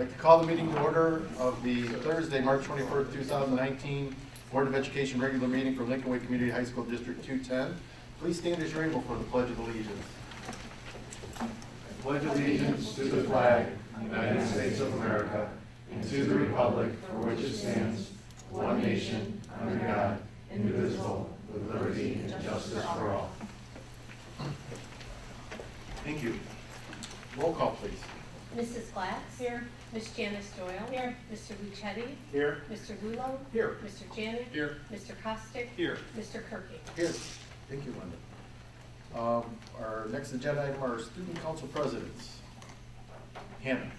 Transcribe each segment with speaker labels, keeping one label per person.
Speaker 1: like to call the meeting to order of the Thursday, March 21st, 2019 Board of Education regular meeting for Lincoln Way Community High School District 210. Please stand as you're able for the Pledge of Allegiance.
Speaker 2: I pledge allegiance to the flag of the United States of America and to the republic for which it stands, one nation, under God, indivisible, with liberty and justice for all.
Speaker 1: Thank you. Roll call, please.
Speaker 3: Mrs. Glatz. Here. Ms. Janice Doyle. Here. Mr. Lucetti.
Speaker 1: Here.
Speaker 3: Mr. Lulo.
Speaker 1: Here.
Speaker 3: Mr. Janik.
Speaker 1: Here.
Speaker 3: Mr. Costick.
Speaker 1: Here.
Speaker 3: Mr. Kirky.
Speaker 1: Here. Thank you, Linda. Our next agenda item are student council presidents. Hannah.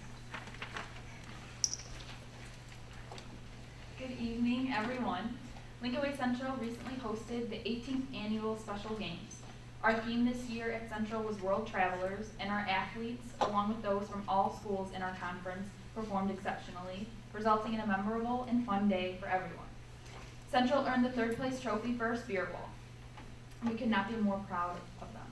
Speaker 4: Good evening, everyone. Lincoln Way Central recently hosted the 18th annual Special Games. Our theme this year at Central was World Travelers, and our athletes, along with those from all schools in our conference, performed exceptionally, resulting in a memorable and fun day for everyone. Central earned the third place trophy for our Spirit Wall. We could not be more proud of them.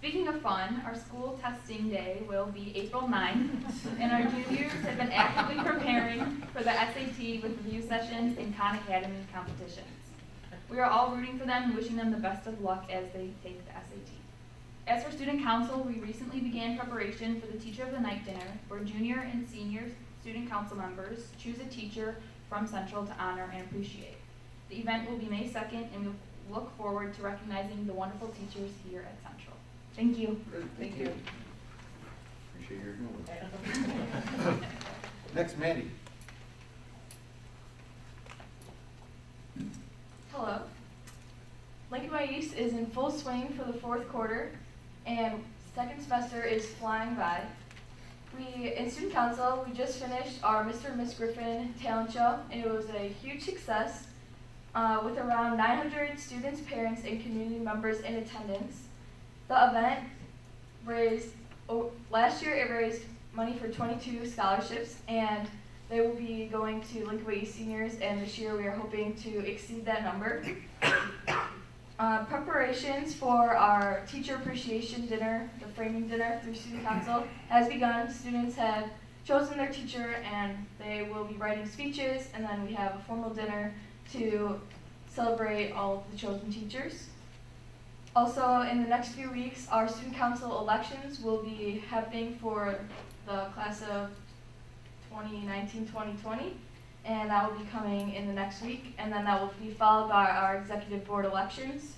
Speaker 4: Speaking of fun, our school testing day will be April 9th, and our juniors have been actively preparing for the SAT with review sessions and Khan Academy competitions. We are all rooting for them and wishing them the best of luck as they take the SAT. As for student council, we recently began preparation for the Teacher of the Night dinner, where junior and senior student council members choose a teacher from Central to honor and appreciate. The event will be May 2nd, and we look forward to recognizing the wonderful teachers here at Central. Thank you.
Speaker 1: Great, thank you. Appreciate your humor. Next, Mandy.
Speaker 5: Hello. Lincoln Way East is in full swing for the fourth quarter, and second semester is flying by. In student council, we just finished our Mr. and Miss Griffin talent show, and it was a huge success with around 900 students, parents, and community members in attendance. The event last year it raised money for 22 scholarships, and they will be going to Lincoln Way East seniors, and this year we are hoping to exceed that number. Preparations for our teacher appreciation dinner, the framing dinner through student council, has begun. Students have chosen their teacher, and they will be writing speeches, and then we have a formal dinner to celebrate all of the chosen teachers. Also, in the next few weeks, our student council elections will be happening for the class of 2019-2020, and that will be coming in the next week, and then that will be followed by our executive board elections.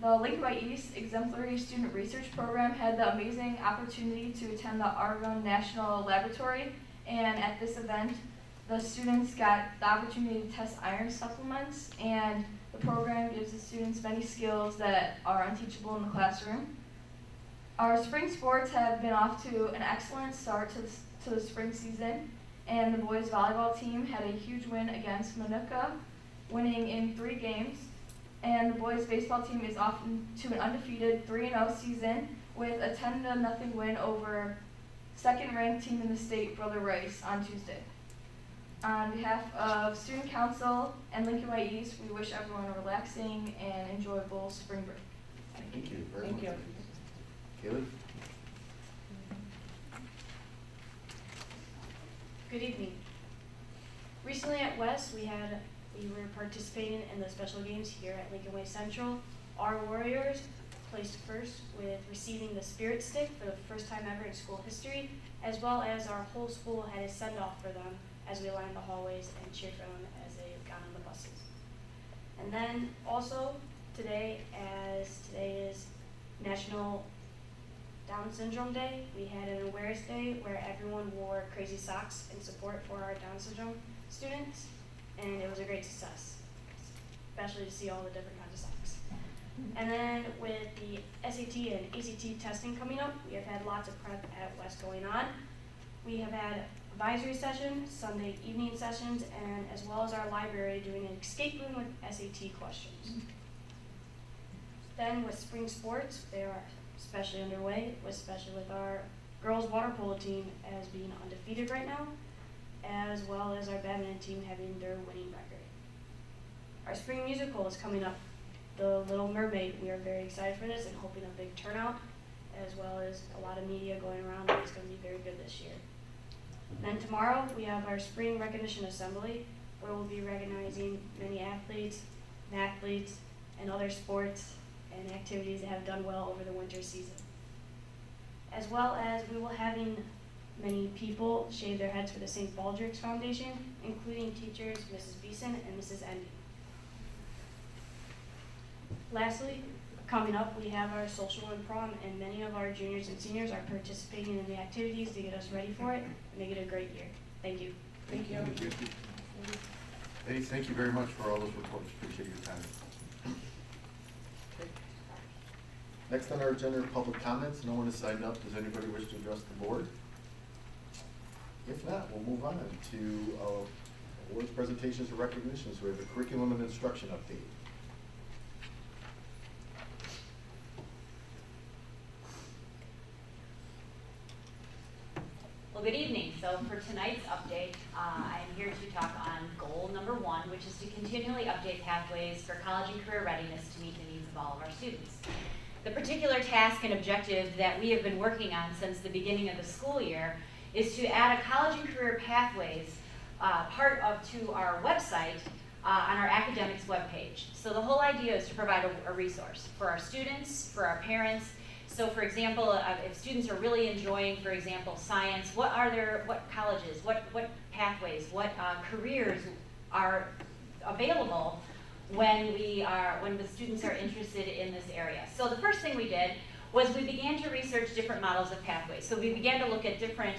Speaker 5: The Lincoln Way East Exemplary Student Research Program had the amazing opportunity to attend the Argonne National Laboratory, and at this event, the students got the opportunity to test iron supplements, and the program gives the students many skills that are unteachable in the classroom. Our spring sports have been off to an excellent start to the spring season, and the boys volleyball team had a huge win against Manuka, winning in 3 games. And the boys baseball team is off to an undefeated 3-0 season with a 10-0 win over second-ranked team in the state, Brother Rice, on Tuesday. On behalf of Student Council and Lincoln Way East, we wish everyone a relaxing and enjoyable spring break.
Speaker 1: Thank you very much.
Speaker 3: Thank you.
Speaker 1: Kaylee?
Speaker 6: Good evening. Recently at West, we were participating in the special games here at Lincoln Way Central. Our Warriors placed first with receiving the Spirit Stick for the first time ever in school history, as well as our whole school had a send-off for them as we lined the hallways and cheered for them as they got on the buses. And then also today, as today is National Down Syndrome Day, we had an awareness day where everyone wore crazy socks in support for our Down syndrome students, and it was a great success, especially to see all the different kinds of socks. And then with the SAT and ACT testing coming up, we have had lots of prep at West going on. We have had advisory sessions, Sunday evening sessions, and as well as our library doing an escape room with SAT questions. Then with spring sports, they are especially underway, especially with our girls water polo team as being undefeated right now, as well as our badminton team having their winning record. Our spring musical is coming up, The Little Mermaid. We are very excited for this and hoping a big turnout, as well as a lot of media going around is going to be very good this year. Then tomorrow we have our spring recognition assembly, where we'll be recognizing many athletes, and other sports and activities that have done well over the winter season. As well as we will having many people shave their heads for the St. Baldrick's Foundation, including teachers Mrs. Beeson and Mrs. Endy. Lastly, coming up, we have our social and prom, and many of our juniors and seniors are participating in the activities to get us ready for it and make it a great year. Thank you.
Speaker 1: Thank you. Ladies, thank you very much for all those reports. Appreciate your time. Next on our agenda are public comments. No one has signed up. Does anybody wish to address the board? If not, we'll move on to awards, presentations, and recognitions. We have the curriculum and instruction update.
Speaker 7: Well, good evening. So for tonight's update, I'm here to talk on goal number 1, which is to continually update pathways for college and career readiness to meet the needs of all of our students. The particular task and objective that we have been working on since the beginning of the school year is to add a college and career pathways to our website on our academics webpage. So the whole idea is to provide a resource for our students, for our parents. So for example, if students are really enjoying, for example, science, what colleges, what pathways, what careers are available when the students are interested in this area. So the first thing we did was we began to research different models of pathways. So we began to look at different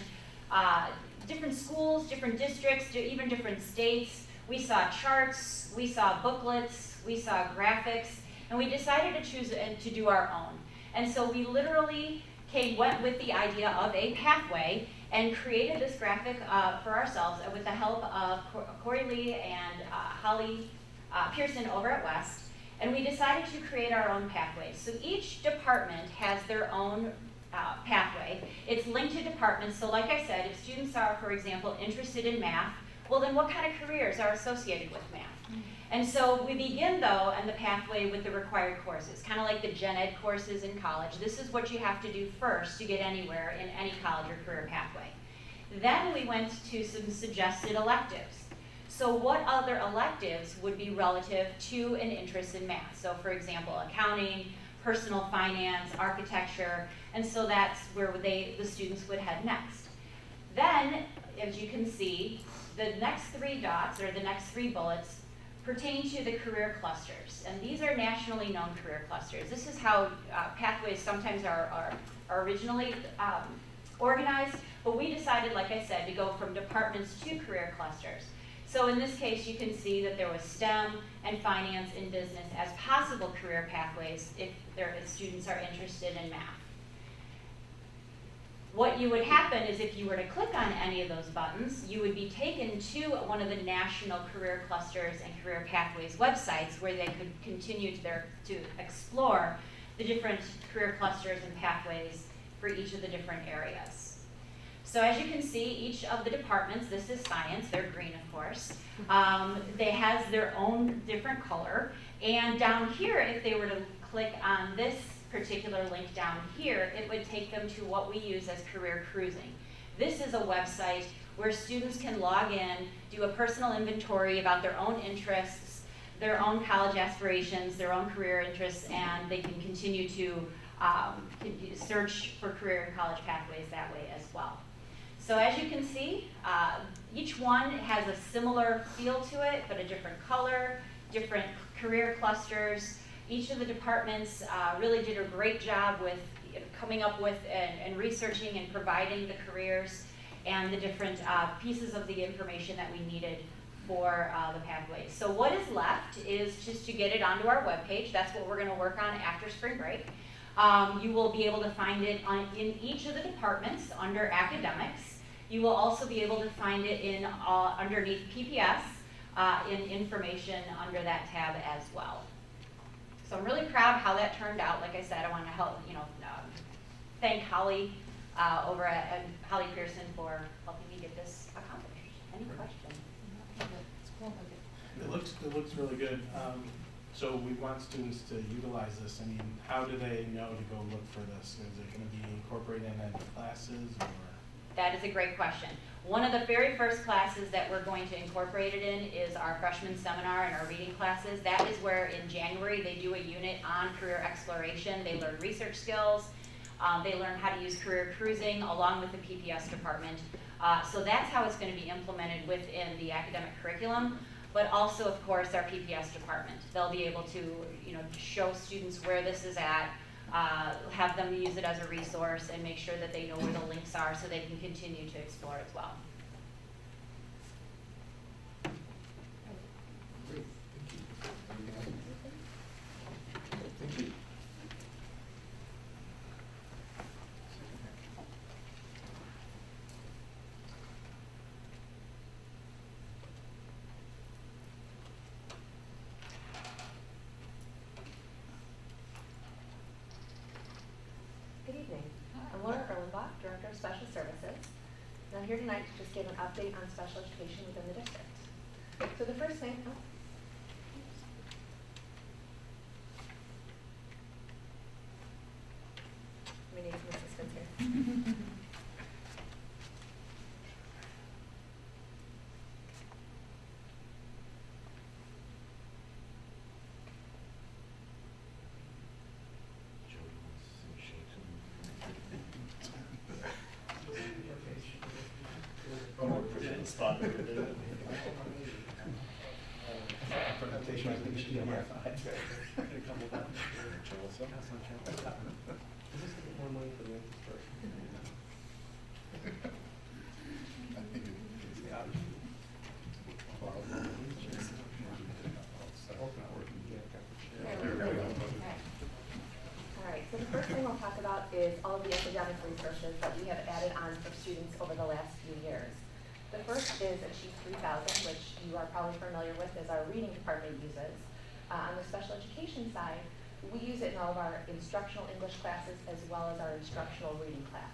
Speaker 7: schools, different districts, even different states. We saw charts, we saw booklets, we saw graphics, and we decided to choose to do our own. And so we literally went with the idea of a pathway and created this graphic for ourselves with the help of Corey Lee and Holly Pearson over at West. And we decided to create our own pathways. So each department has their own pathway. It's linked to departments. So like I said, if students are, for example, interested in math, well then what kind of careers are associated with math? And so we begin, though, in the pathway with the required courses, kind of like the gen ed courses in college. This is what you have to do first to get anywhere in any college or career pathway. Then we went to some suggested electives. So what other electives would be relative to an interest in math? So for example, accounting, personal finance, architecture, and so that's where the students would head next. Then, as you can see, the next 3 dots, or the next 3 bullets, pertain to the career clusters. And these are nationally known career clusters. This is how pathways sometimes are originally organized, but we decided, like I said, to go from departments to career clusters. So in this case, you can see that there was STEM and finance and business as possible career pathways if students are interested in math. What would happen is if you were to click on any of those buttons, you would be taken to one of the national career clusters and career pathways websites where they could continue to explore the different career clusters and pathways for each of the different areas. So as you can see, each of the departments, this is science, they're green of course, they has their own different color. And down here, if they were to click on this particular link down here, it would take them to what we use as career cruising. This is a website where students can log in, do a personal inventory about their own interests, their own college aspirations, their own career interests, and they can continue to search for career and college pathways that way as well. So as you can see, each one has a similar feel to it, but a different color, different career clusters. Each of the departments really did a great job with coming up with and researching and providing the careers and the different pieces of the information that we needed for the pathways. So what is left is just to get it onto our webpage. That's what we're going to work on after spring break. You will be able to find it in each of the departments under academics. You will also be able to find it in underneath PPS in information under that tab as well. So I'm really proud how that turned out. Like I said, I want to thank Holly over at Holly Pearson for helping me get this accomplished. Any questions?
Speaker 8: It looks really good. So we want students to utilize this. I mean, how do they know to go look for this? Is it going to be incorporated in any classes or?
Speaker 7: That is a great question. One of the very first classes that we're going to incorporate it in is our freshman seminar and our reading classes. That is where in January they do a unit on career exploration. They learn research skills. They learn how to use career cruising along with the PPS department. So that's how it's going to be implemented within the academic curriculum, but also, of course, our PPS department. They'll be able to, show students where this is at, have them use it as a resource, and make sure that they know where the links are so they can continue to explore as well.
Speaker 1: Great, thank you. Anything else? Thank you.
Speaker 9: Good evening. I'm Laura Erlenbach, Director of Special Services, and I'm here tonight to just give an update on special education within the district. So the first thing, we need some assistance here.
Speaker 1: Spot.
Speaker 8: Presentation is going to be
Speaker 1: more money for the first? I think
Speaker 9: All right, so the first thing we'll talk about is all of the academic resources that we have added on for students over the last few years. The first is Achieve 3000, which you are probably familiar with as our reading department uses. On the special education side, we use it in all of our instructional English classes as well as our instructional reading class.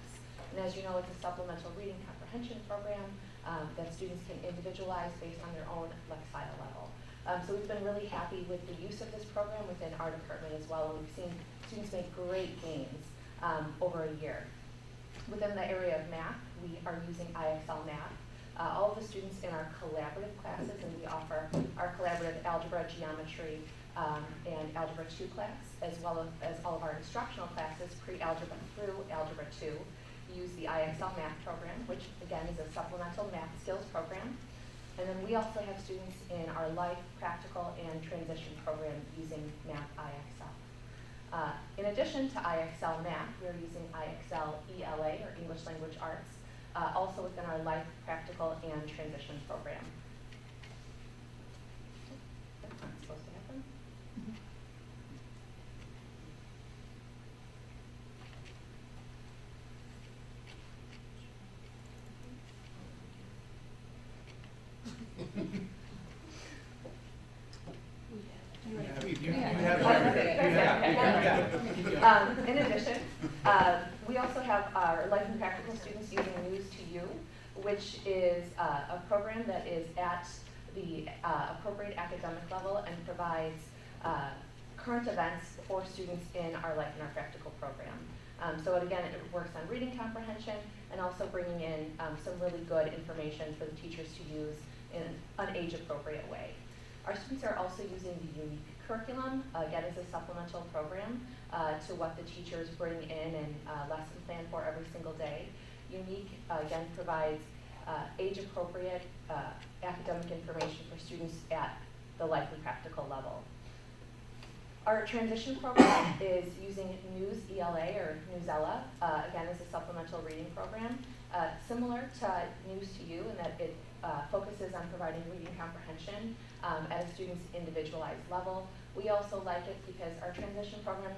Speaker 9: And as you know, it's a supplemental reading comprehension program that students can individualize based on their own lexile level. So we've been really happy with the use of this program within our department as well, and we've seen students make great gains over a year. Within the area of math, we are using IXL Math. All of the students in our collaborative classes, and we offer our collaborative algebra, geometry, and Algebra 2 class, as well as all of our instructional classes, pre-algebra through Algebra 2, use the IXL Math program, which again is a supplemental math skills program. And then we also have students in our life, practical, and transition program using Math IXL. In addition to IXL Math, we're using IXL ELA, or English Language Arts, also within our life, practical, and transition program. That's not supposed to happen. In addition, we also have our life and practical students using News to You, which is a program that is at the appropriate academic level and provides current events for students in our life and our practical program. So again, it works on reading comprehension and also bringing in some really good information for the teachers to use in an age-appropriate way. Our students are also using the unique curriculum, again as a supplemental program to what the teachers bring in and lesson plan for every single day. Unique, again, provides age-appropriate academic information for students at the life and practical level. Our transition program is using News ELA or Newsella, again as a supplemental reading program, similar to News to You in that it focuses on providing reading comprehension at a student's individualized level. We also like it because our transition program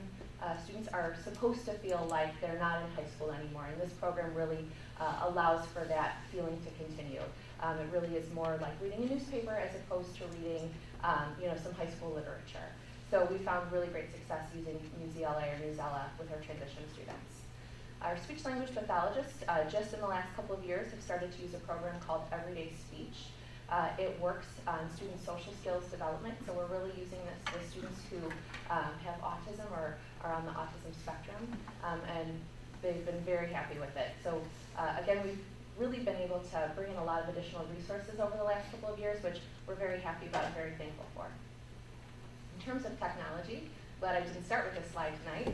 Speaker 9: students are supposed to feel like they're not in high school anymore, and this program really allows for that feeling to continue. It really is more like reading a newspaper as opposed to reading some high school literature. So we found really great success using News ELA or Newsella with our transition students. Our speech-language pathologists, just in the last couple of years, have started to use a program called Everyday Speech. It works on student social skills development, so we're really using this with students who have autism or are on the autism spectrum, and they've been very happy with it. So again, we've really been able to bring in a lot of additional resources over the last couple of years, which we're very happy about and very thankful for. In terms of technology, glad I didn't start with this slide tonight.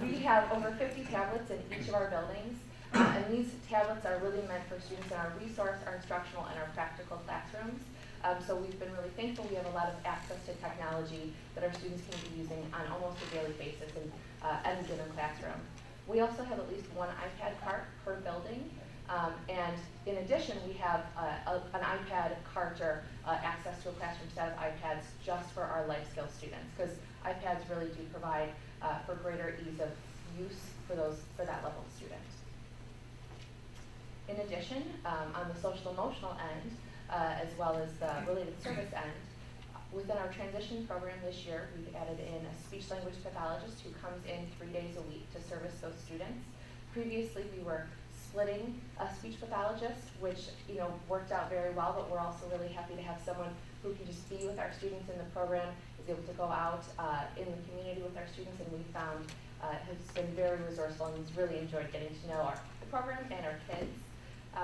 Speaker 9: We have over 50 tablets in each of our buildings, and these tablets are really meant for students in our resource, our instructional, and our practical classrooms. So we've been really thankful. We have a lot of access to technology that our students can be using on almost a daily basis in any given classroom. We also have at least one iPad cart per building. And in addition, we have an iPad cart or access to a classroom set of iPads just for our life skills students, because iPads really do provide for greater ease of use for that level of student. In addition, on the social emotional end, as well as the related service end, within our transition program this year, we've added in a speech language pathologist who comes in 3 days a week to service those students. Previously, we were splitting a speech pathologist, which worked out very well, but we're also really happy to have someone who can just be with our students in the program, is able to go out in the community with our students, and we found has been very resourceful and has really enjoyed getting to know the program and our kids.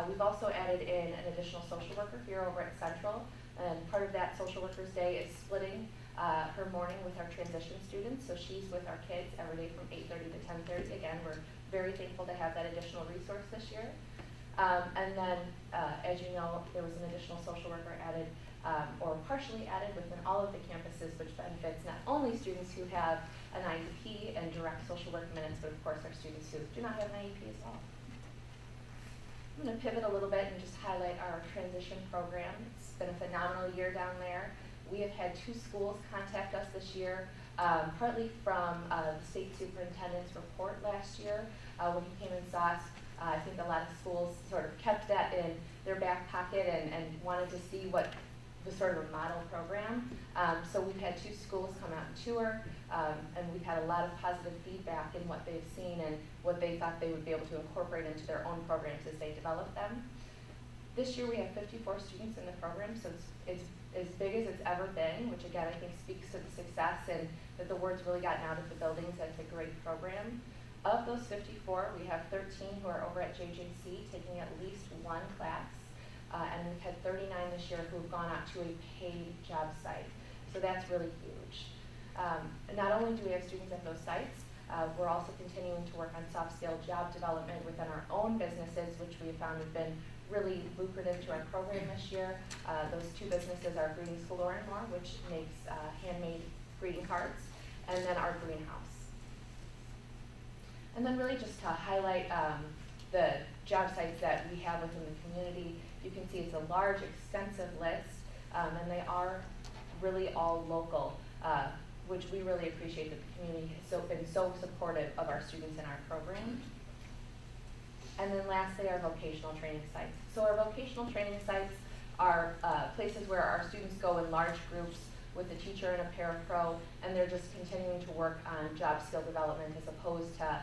Speaker 9: We've also added in an additional social worker here over at Central, and part of that social worker's day is splitting her morning with our transition students, so she's with our kids every day from 8:30 to 10:30. Again, we're very thankful to have that additional resource this year. And then, as you know, there was an additional social worker added, or partially added within all of the campuses, which benefits not only students who have an IEP and direct social work minutes, but of course our students who do not have an IEP as well. I'm going to pivot a little bit and just highlight our transition program. It's been a phenomenal year down there. We have had 2 schools contact us this year, partly from the state superintendent's report last year. When he came and saw us, I think a lot of schools sort of kept that in their back pocket and wanted to see what the sort of model program. So we've had 2 schools come out and tour, and we've had a lot of positive feedback in what they've seen and what they thought they would be able to incorporate into their own programs as they develop them. This year we have 54 students in the program, so it's as big as it's ever been, which again I think speaks to the success and that the word's really gotten out of the buildings that it's a great program. Of those 54, we have 13 who are over at JJC taking at least 1 class, and we've had 39 this year who have gone out to a paid job site. So that's really huge. Not only do we have students at those sites, we're also continuing to work on soft skill job development within our own businesses, which we have found have been really lucrative to our program this year. Those 2 businesses are Greeting School More, which makes handmade greeting cards, and then our greenhouse. And then really just to highlight the job sites that we have within the community, you can see it's a large, extensive list, and they are really all local, which we really appreciate that the community has been so supportive of our students in our program. And then lastly, our vocational training sites. So our vocational training sites are places where our students go in large groups with a teacher and a parapro, and they're just continuing to work on job skill development as opposed to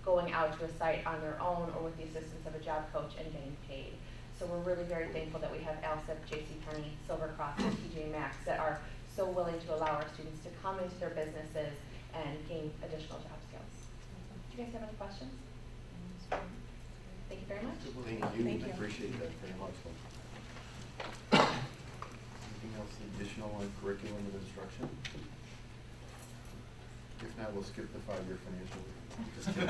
Speaker 9: going out to a site on their own or with the assistance of a job coach and getting paid. So we're really very thankful that we have ALSIP, JCPenney, Silvercross, and TJ Maxx that are so willing to allow our students to come into their businesses and gain additional job skills. Do you guys have any questions? Thank you very much.
Speaker 1: Thank you.
Speaker 3: Thank you.
Speaker 1: I appreciate that very much. Anything else additional on curriculum and instruction? If not, we'll skip the 5-year financial. Just kidding.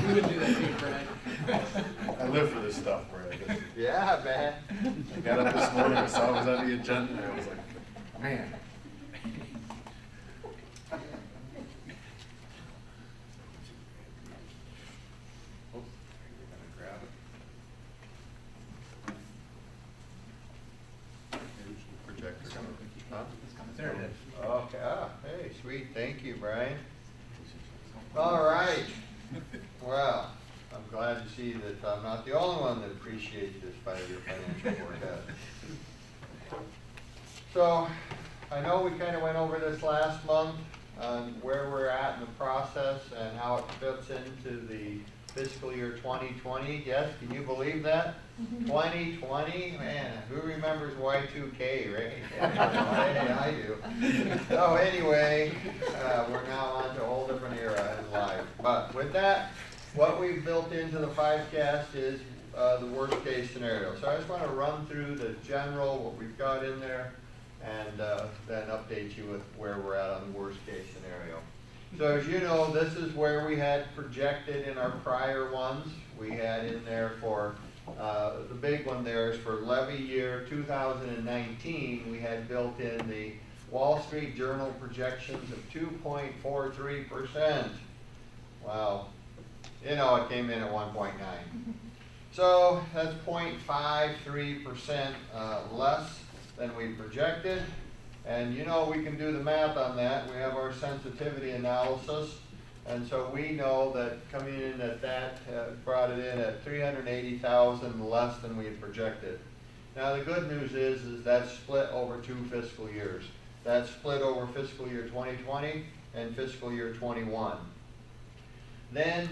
Speaker 2: We would do that too, Brad.
Speaker 1: I live for this stuff, Brad.
Speaker 2: Yeah, man.
Speaker 1: I got up this morning, I saw it was on the agenda, and I was like, man. Oh, you're gonna grab it. Here's the projector. Huh?
Speaker 2: There it is.
Speaker 10: Okay, hey, sweet, thank you, Brian. All right, well, I'm glad to see that I'm not the only one that appreciates this 5-year financial forecast. So, I know we kind of went over this last month, on where we're at in the process and how it fits into the fiscal year 2020. Yes, can you believe that? 2020, man, who remembers Y2K, right? Yeah, I do. So anyway, we're now on to a whole different era in life. But with that, what we've built into the 5cast is the worst case scenario. So I just want to run through the general, what we've got in there, and then update you with where we're at on the worst case scenario. So as you know, this is where we had projected in our prior ones. We had in there for, the big one there is for levy year 2019, we had built in the Wall Street Journal projections of 2.43%. Wow. You know, it came in at 1.9. So that's 0.53% less than we projected. And you know, we can do the math on that. We have our sensitivity analysis. And so we know that coming in at that brought it in at $380,000 less than we had projected. Now the good news is that's split over 2 fiscal years. That's split over fiscal year 2020 and fiscal year 21. Then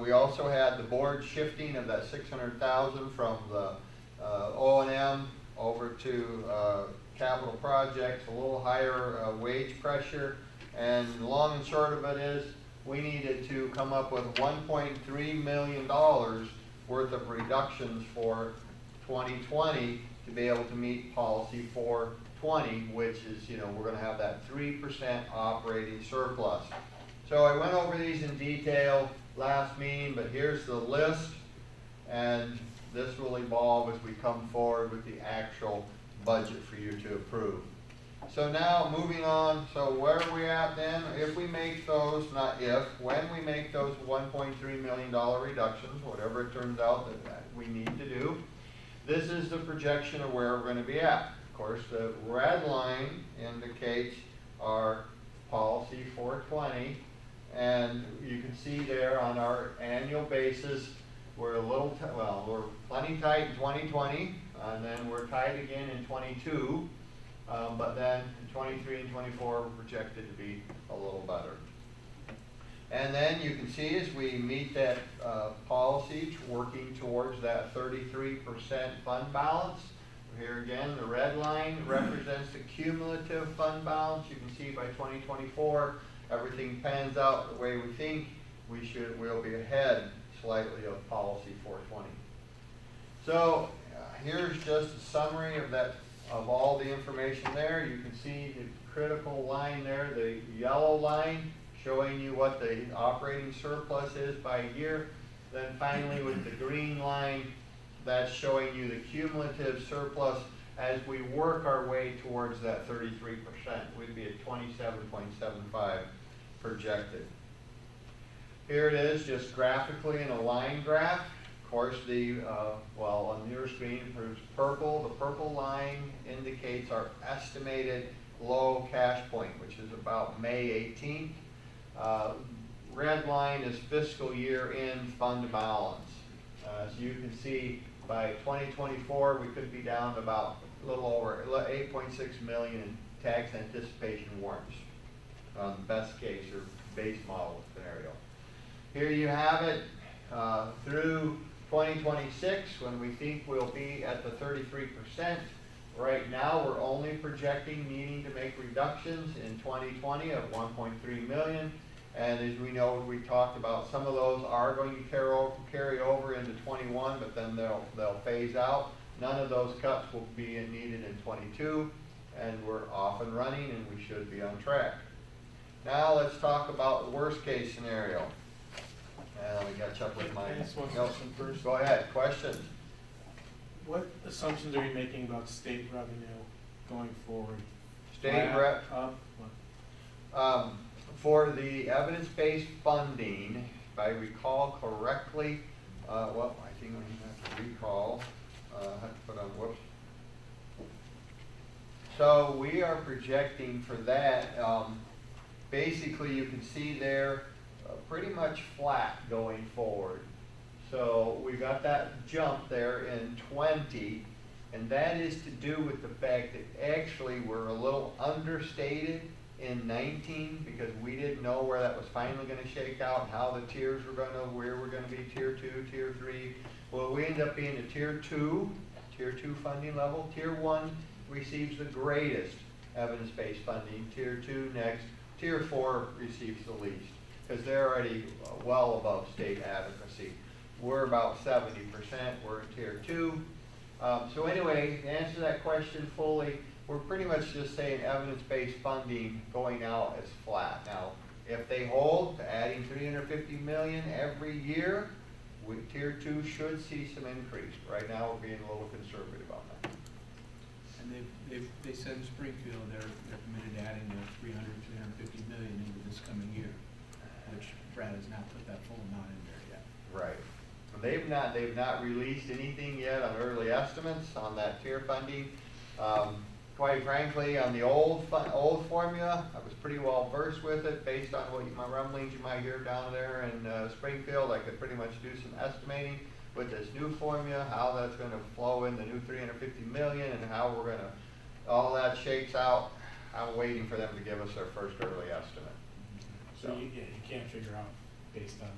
Speaker 10: we also had the board shifting of that $600,000 from the O&M over to capital projects, a little higher wage pressure, and the long and short of it is we needed to come up with $1.3 million worth of reductions for 2020 to be able to meet policy 420, which is, you know, we're going to have that 3% operating surplus. So I went over these in detail last meeting, but here's the list, and this will evolve as we come forward with the actual budget for you to approve. So now moving on, so where are we at then? If we make those, not if, when we make those $1.3 million reductions, whatever it turns out that we need to do, this is the projection of where we're going to be at. Of course, the red line indicates our policy 420, and you can see there on our annual basis, we're a little, we're plenty tight in 2020, and then we're tight again in 22, but then in 23 and 24 we're projected to be a little better. And then you can see as we meet that policy, working towards that 33% fund balance. Here again, the red line represents the cumulative fund balance. You can see by 2024, everything pans out the way we think we'll be ahead slightly of policy 420. So here's just a summary of that, of all the information there. You can see the critical line there, the yellow line showing you what the operating surplus is by year. Then finally with the green line, that's showing you the cumulative surplus as we work our way towards that 33%. We'd be at 27.75 projected. Here it is, just graphically in a line graph. Of course, on your screen, there's purple. The purple line indicates our estimated low cash point, which is about May 18th. Red line is fiscal year end fund balance. So you can see by 2024, we could be down to about a little over 8.6 million in tax anticipation warrants on the best case or base model scenario. Here you have it through 2026 when we think we'll be at the 33%. Right now we're only projecting needing to make reductions in 2020 of 1.3 million. And as we know, we talked about, some of those are going to carry over into 21, but then they'll phase out. None of those cuts will be needed in 22, and we're off and running, and we should be on track. Now let's talk about the worst case scenario. Let me catch up with my
Speaker 8: Just one question first.
Speaker 10: Go ahead, questions.
Speaker 8: What assumptions are you making about state revenue going forward?
Speaker 10: State
Speaker 8: Flat,
Speaker 10: rep.
Speaker 8: up, what?
Speaker 10: For the evidence-based funding, if I recall correctly, well, I think I have to recall, I have to put on, whoops. So we are projecting for that, basically you can see there, pretty much flat going forward. So we got that jump there in 20, and that is to do with the fact that actually we're a little understated in 19 because we didn't know where that was finally gonna shake out and how the tiers were gonna, where we're gonna be tier 2, tier 3. Well, we end up being a tier 2 funding level. Tier 1 receives the greatest evidence-based funding. Tier 2 next. Tier 4 receives the least because they're already well above state adequacy. We're about 70%. We're in tier 2. So anyway, to answer that question fully, we're pretty much just saying evidence-based funding going out as flat. Now, if they hold to adding $350 million every year, tier 2 should see some increase. Right now, we're being a little conservative on that.
Speaker 11: And they said in Springfield they're committed to adding the 350 million into this coming year, which Brad has not put that full amount in there yet.
Speaker 10: Right. They've not released anything yet on early estimates on that tier funding. Quite frankly, on the old formula, I was pretty well versed with it based on my rumblings you might hear down there in Springfield. I could pretty much do some estimating with this new formula, how that's going to flow in the new 350 million and how we're going to, all that shakes out. I'm waiting for them to give us their first early estimate.
Speaker 8: So you can't figure out based on.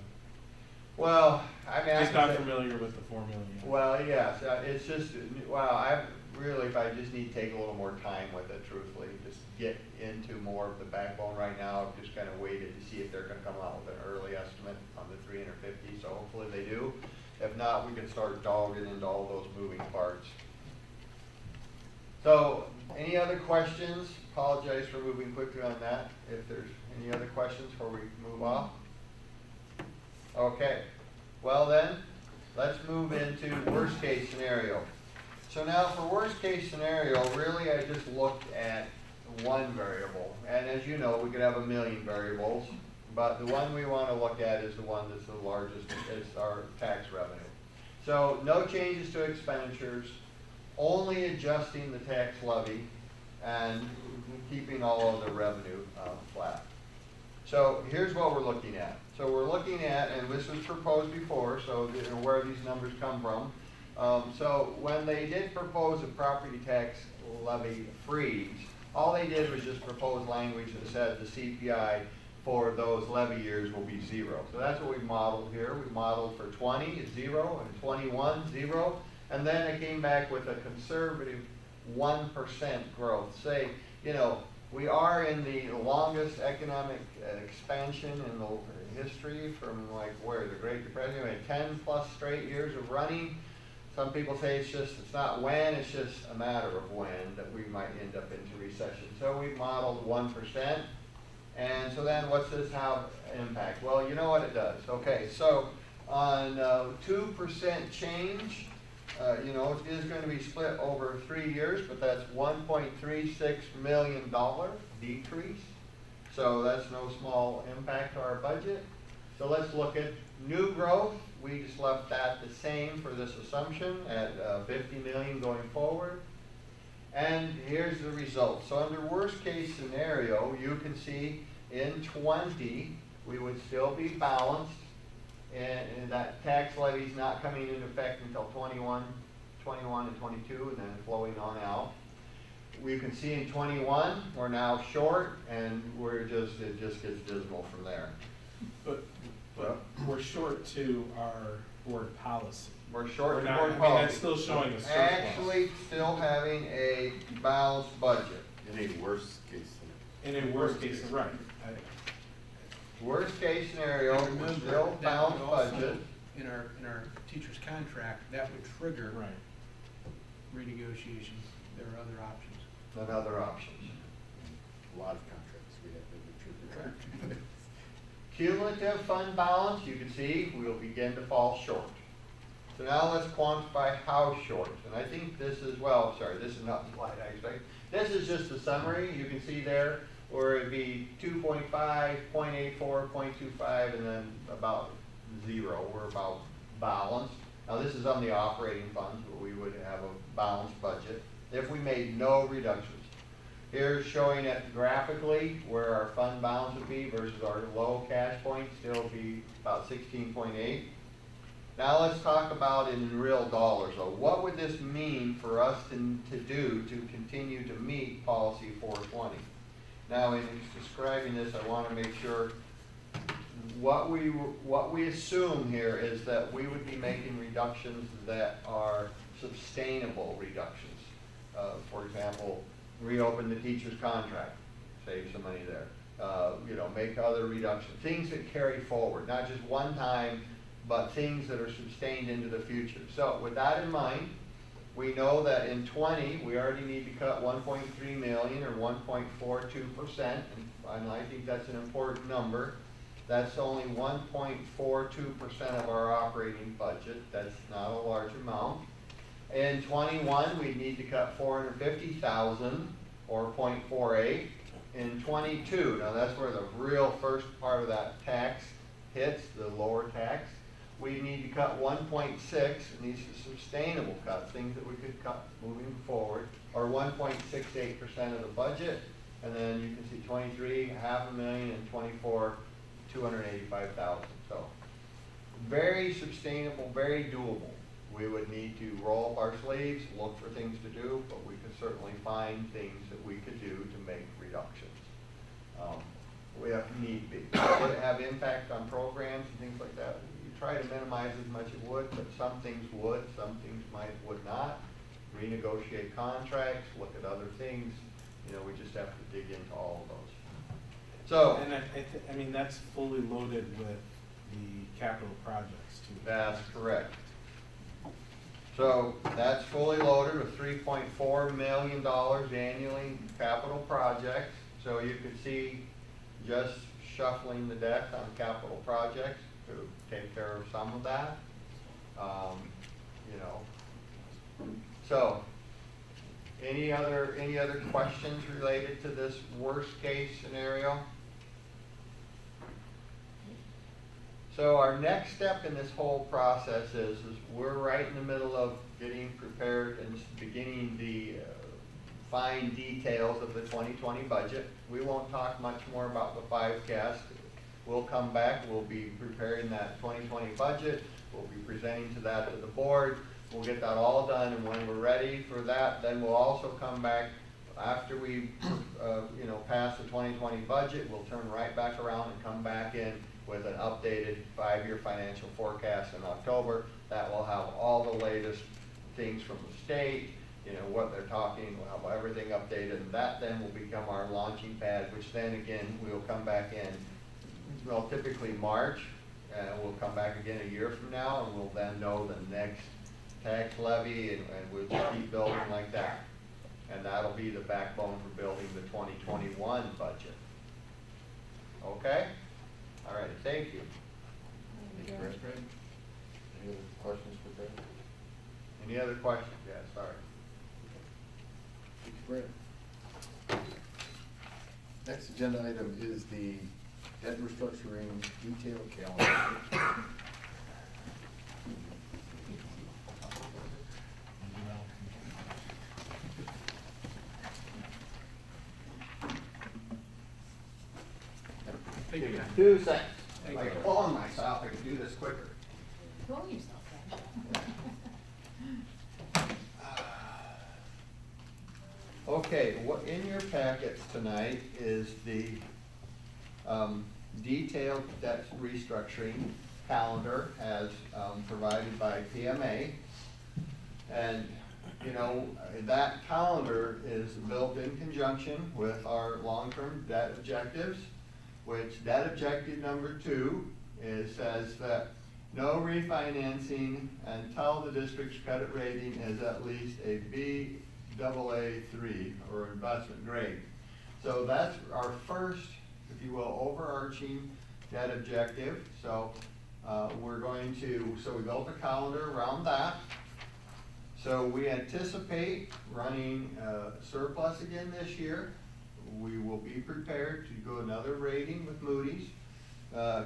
Speaker 10: Well, I mean,
Speaker 8: just not familiar with the formula yet.
Speaker 10: Well, yes, it's just, well, I really, if I just need to take a little more time with it, truthfully, just get into more of the backbone right now. I've just kind of waited to see if they're going to come out with an early estimate on the 350, so hopefully they do. If not, we can start dogging into all those moving parts. So, any other questions? Apologize for moving quickly on that. If there's any other questions before we move off. Okay, well then, let's move into worst case scenario. So now for worst case scenario, really I just looked at one variable. And as you know, we could have a million variables, but the one we want to look at is the one that's the largest, is our tax revenue. So no changes to expenditures, only adjusting the tax levy and keeping all of the revenue flat. So here's what we're looking at. So we're looking at, and this was proposed before, so you know where these numbers come from. So when they did propose a property tax levy freeze, all they did was just propose language that said the CPI for those levy years will be 0. So that's what we modeled here. We modeled for 20 at 0 and 21 0, and then it came back with a conservative 1% growth. Say, you know, we are in the longest economic expansion in the history from like where the Great Depression. We had 10 plus straight years of running. Some people say it's not when, it's just a matter of when that we might end up into recession. So we modeled 1%. And so then what's this have impact? Well, you know what it does. Okay, so on 2% change, you know, it is going to be split over 3 years, but that's $1.36 million decrease. So that's no small impact to our budget. So let's look at new growth. We just left that the same for this assumption at 50 million going forward. And here's the result. So under worst case scenario, you can see in 20, we would still be balanced, and that tax levy is not coming into effect until 21 and 22, and then flowing on out. We can see in 21, we're now short, and it just gets dismal from there.
Speaker 8: But we're short to our board policy.
Speaker 10: We're short
Speaker 8: We're
Speaker 10: to
Speaker 8: not,
Speaker 10: board
Speaker 8: I mean,
Speaker 10: policy.
Speaker 8: that's still showing a surplus.
Speaker 10: Actually, still having a balanced budget.
Speaker 1: In a worst case scenario.
Speaker 8: In a worst case, right.
Speaker 10: Worst case scenario, we're
Speaker 11: Remember,
Speaker 10: still
Speaker 11: that
Speaker 10: balanced
Speaker 11: would also,
Speaker 10: budget.
Speaker 11: in our teacher's contract, that would trigger
Speaker 8: Right.
Speaker 11: renegotiations. There are other options.
Speaker 10: And other options.
Speaker 1: A lot of contracts we have to trigger.
Speaker 10: Cumulative fund balance, you can see we'll begin to fall short. So now let's quantify how short. And I think this is, well, sorry, this is not the slide I expect. This is just a summary. You can see there where it'd be 2.5, 0.84, 0.25, and then about 0. We're about balanced. Now this is on the operating funds, where we would have a balanced budget if we made no reductions. Here's showing it graphically where our fund balance would be versus our low cash point, still be about 16.8. Now let's talk about it in real dollars. So what would this mean for us to do to continue to meet policy 420? Now, in describing this, I want to make sure what we assume here is that we would be making reductions that are sustainable reductions. For example, reopen the teacher's contract, save some money there. Make other reductions, things that carry forward, not just one time, but things that are sustained into the future. So with that in mind, we know that in 20, we already need to cut 1.3 million or 1.42%, and I think that's an important number. That's only 1.42% of our operating budget. That's not a large amount. In 21, we need to cut 450,000 or 0.48. In 22, now that's where the real first part of that tax hits, the lower tax. We need to cut 1.6, and these are sustainable cuts, things that we could cut moving forward, or 1.68% of the budget. And then you can see 23, $500,000, and 24, 285,000. So very sustainable, very doable. We would need to roll up our sleeves, look for things to do, but we could certainly find things that we could do to make reductions. We have need be. Would it have impact on programs and things like that? You try to minimize as much as it would, but some things would, some things would not. Renegotiate contracts, look at other things. We just have to dig into all of those. So,
Speaker 8: And I mean, that's fully loaded with the capital projects too.
Speaker 10: that's correct. So that's fully loaded with $3.4 million annually in capital projects. So you could see just shuffling the deck on capital projects to take care of some of that. So any other questions related to this worst case scenario? So our next step in this whole process is we're right in the middle of getting prepared and beginning the fine details of the 2020 budget. We won't talk much more about the 5-cast. We'll come back, we'll be preparing that 2020 budget, we'll be presenting to the board. We'll get that all done, and when we're ready for that, then we'll also come back after we pass the 2020 budget. We'll turn right back around and come back in with an updated 5-year financial forecast in October. That will have all the latest things from the state, what they're talking, we'll have everything updated, and that then will become our launching pad, which then again, we'll come back in, typically March, and we'll come back again a year from now, and we'll then know the next tax levy, and we'll just keep building like that. And that'll be the backbone for building the 2021 budget. Okay? All right, thank you.
Speaker 1: Thank you, Brad. Any other questions for Brad?
Speaker 10: Any other questions? Yeah, sorry.
Speaker 1: Thank you, Brad. Next agenda item is the debt restructuring detail calendar.
Speaker 11: Take your time.
Speaker 10: 2 seconds.
Speaker 11: Thank
Speaker 10: If I
Speaker 11: you.
Speaker 10: clone myself, I can do this quicker.
Speaker 3: Clone yourself,
Speaker 10: Okay, what in your packets tonight is the detailed debt restructuring calendar as provided by PMA. And that calendar is built in conjunction with our long-term debt objectives, which debt objective number 2 says that no refinancing until the district's credit rating is at least a Baa3 or investment grade. So that's our first, if you will, overarching debt objective. So we built a calendar around that. So we anticipate running surplus again this year. We will be prepared to go another rating with Moody's.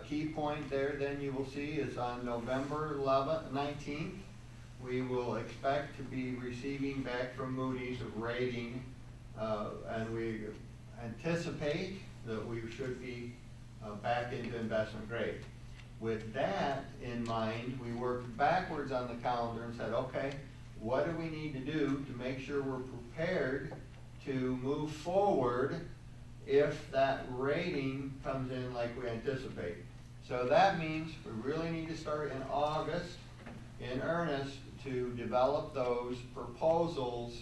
Speaker 10: Key point there then you will see is on November 19th, we will expect to be receiving back from Moody's a rating, and we anticipate that we should be back into investment grade. With that in mind, we worked backwards on the calendar and said, okay, what do we need to do to make sure we're prepared to move forward if that rating comes in like we anticipate. So that means we really need to start in August in earnest to develop those proposals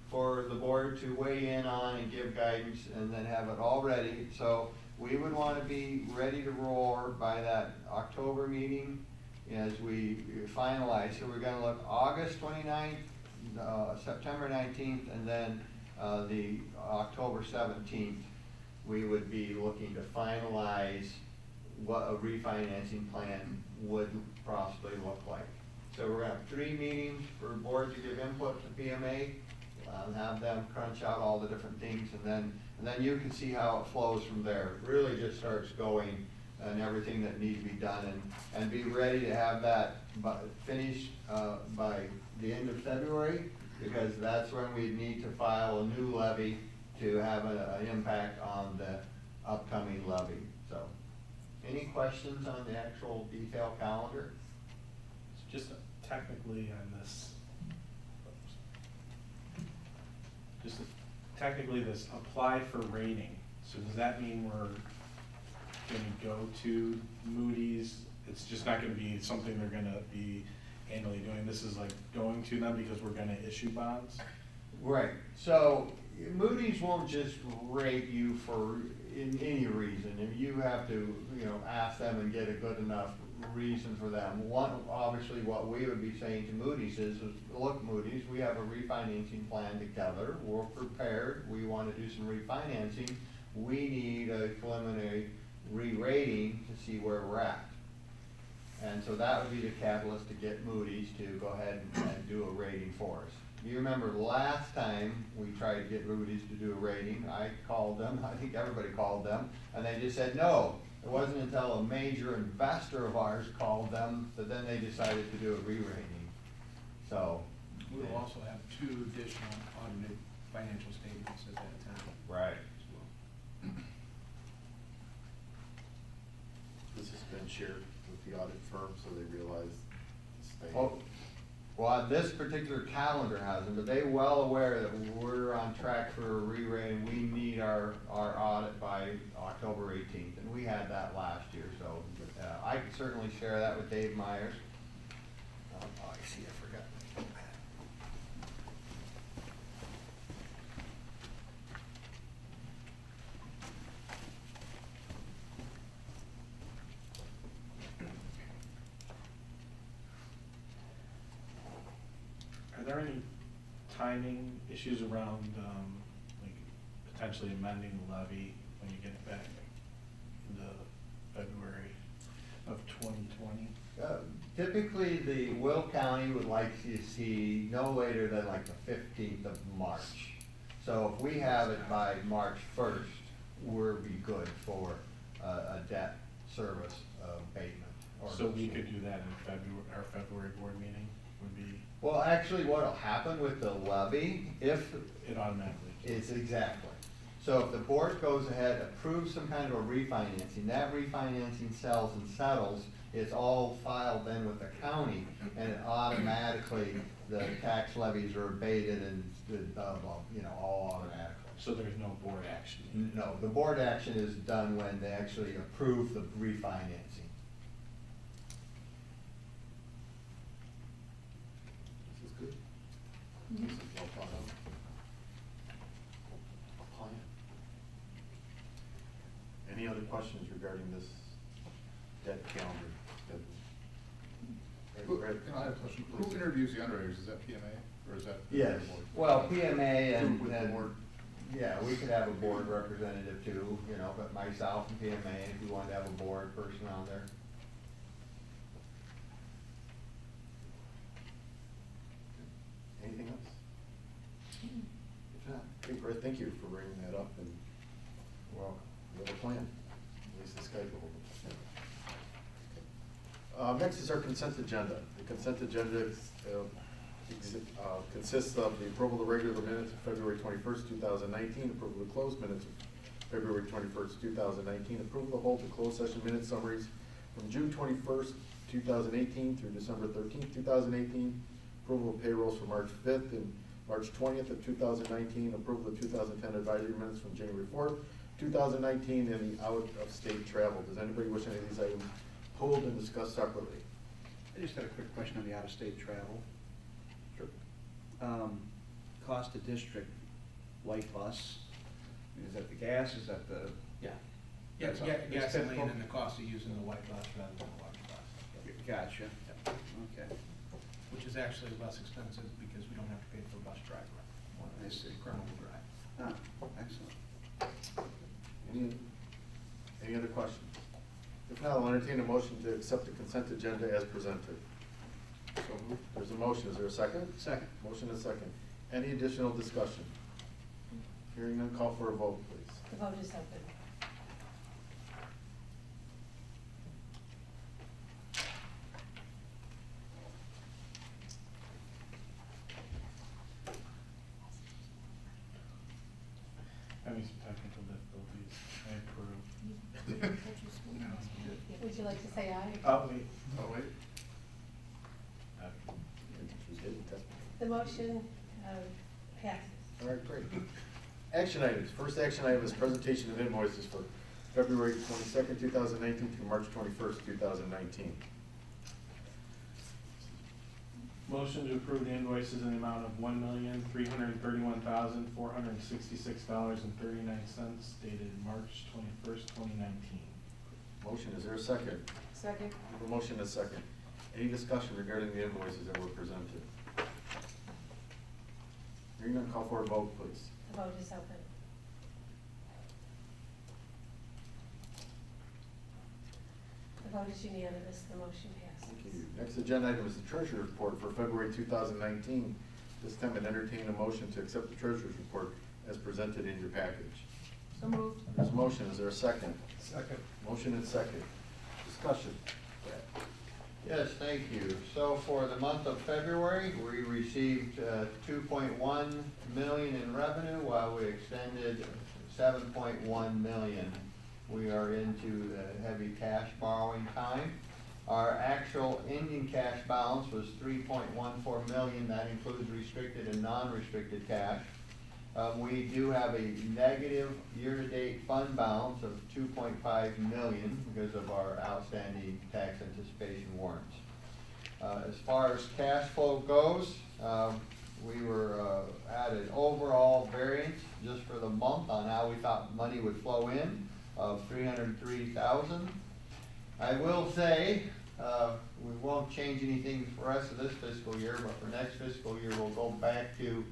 Speaker 10: for the board to weigh in on and give guidance and then have it all ready. So we would want to be ready to roar by that October meeting as we finalize. So we're going to look August 29th, September 19th, and then the October 17th. We would be looking to finalize what a refinancing plan would possibly look like. So we're going to have 3 meetings for board to give input to PMA, have them crunch out all the different things, and then you can see how it flows from there. It really just starts going and everything that needs to be done, and be ready to have that finished by the end of February, because that's when we need to file a new levy to have an impact on the upcoming levy. So, any questions on the actual detailed calendar?
Speaker 8: It's just technically on this, technically this apply for rating. So does that mean we're gonna go to Moody's? It's just not gonna be something they're gonna be annually doing. This is like going to them because we're gonna issue bonds?
Speaker 10: Right, so Moody's won't just rate you for any reason. If you have to, ask them and get a good enough reason for them. One, obviously what we would be saying to Moody's is, look Moody's, we have a refinancing plan together, we're prepared, we want to do some refinancing, we need a preliminary re-rating to see where we're at. And so that would be the catalyst to get Moody's to go ahead and do a rating for us. You remember last time we tried to get Moody's to do a rating, I called them, I think everybody called them, and they just said no. It wasn't until a major investor of ours called them that then they decided to do a re-rating. So.
Speaker 11: We'll also have 2 additional audited financial statements at that time.
Speaker 10: Right.
Speaker 11: As well.
Speaker 1: This has been shared with the audit firm, so they realize the state.
Speaker 10: Well, this particular calendar hasn't, but they're well aware that we're on track for a re-rating. We need our audit by October 18th, and we had that last year, so I could certainly share that with Dave Myers. Oh, I see, I forgot.
Speaker 8: Are there any timing issues around, like potentially amending the levy when you get back into February of 2020?
Speaker 10: Typically, the Will County would like to see no later than like the 15th of March. So if we have it by March 1st, we'll be good for a debt service abatement.
Speaker 8: So we could do that in February, our February board meeting would be?
Speaker 10: Well, actually, what'll happen with the levy, if
Speaker 8: It automatically.
Speaker 10: it's exactly. So if the board goes ahead, approves some kind of a refinancing, that refinancing sells and settles, it's all filed then with the county, and it automatically, the tax levies are abated and, all automatically.
Speaker 8: So there's no board action?
Speaker 10: No, the board action is done when they actually approve the refinancing.
Speaker 1: This is good. This is well thought out. Plan. Any other questions regarding this debt calendar?
Speaker 12: I have a question. Who interviews the underwriters? Is that PMA or is that?
Speaker 10: Yes,
Speaker 12: the board?
Speaker 10: well, PMA and,
Speaker 1: With the board.
Speaker 10: yeah, we could have a board representative too, but myself and PMA, if you wanted to have a board person on there.
Speaker 1: Anything else? If not, okay, great, thank you for bringing that up, and
Speaker 10: Well,
Speaker 1: we have a plan, at least the schedule. Next is our consent agenda. The consent agenda consists of the approval of the regular minutes of February 21st, 2019, approval of the closed minutes of February 21st, 2019, approval of the hold and closed session minute summaries from June 21st, 2018 through December 13th, 2018, approval of payrolls for March 5th and March 20th of 2019, approval of 2010 advisory minutes from January 4th, 2019 and the out-of-state travel. Does anybody wish any of these items pulled and discussed separately?
Speaker 11: I just had a quick question on the out-of-state travel.
Speaker 1: Sure.
Speaker 11: Cost to district, white bus, is that the gas, is that the?
Speaker 8: Yeah.
Speaker 11: That's all. It's
Speaker 8: Gasoline
Speaker 11: typical.
Speaker 8: and the cost of using the white bus rather than the large bus.
Speaker 11: Gotcha, okay.
Speaker 8: Which is actually less expensive because we don't have to pay for a bus driver.
Speaker 11: I see.
Speaker 8: Criminal drive.
Speaker 11: Ah, excellent.
Speaker 1: Any other questions? If not, I'll entertain a motion to accept the consent agenda as presented. So moved. There's a motion. Is there a second?
Speaker 11: Second.
Speaker 1: Motion and second. Any additional discussion? Hearing none, call for a vote, please.
Speaker 3: The vote is open.
Speaker 8: Having some technical difficulties. I approve.
Speaker 3: Would you like to say aye?
Speaker 8: Oh, wait.
Speaker 12: Oh, wait.
Speaker 3: The motion passes.
Speaker 1: All right, great. Action items. First action item is presentation of invoices for February 22nd, 2019 through March 21st, 2019.
Speaker 8: Motion to approve the invoices in the amount of $1,331,466.39 dated March 21st, 2019.
Speaker 1: Motion, is there a second?
Speaker 3: Second.
Speaker 1: A motion and a second. Any discussion regarding the invoices that were presented? Hearing none, call for a vote, please.
Speaker 3: The vote is open. The vote is unanimous. The motion passes.
Speaker 1: Thank you. Next agenda item is the treasurer's report for February 2019. This time I'd entertain a motion to accept the treasurer's report as presented in your package.
Speaker 5: So moved.
Speaker 1: There's a motion. Is there a second?
Speaker 8: Second.
Speaker 1: Motion and second. Discussion.
Speaker 10: Yes, thank you. So for the month of February, we received 2.1 million in revenue while we extended 7.1 million. We are into heavy cash borrowing time. Our actual ending cash balance was 3.14 million. That includes restricted and non-restricted cash. We do have a negative year-to-date fund balance of 2.5 million because of our outstanding tax anticipation warrants. As far as cash flow goes, we were at an overall variance just for the month on how we thought money would flow in of 303,000. I will say, we won't change anything for the rest of this fiscal year, but for next fiscal year, we'll go back to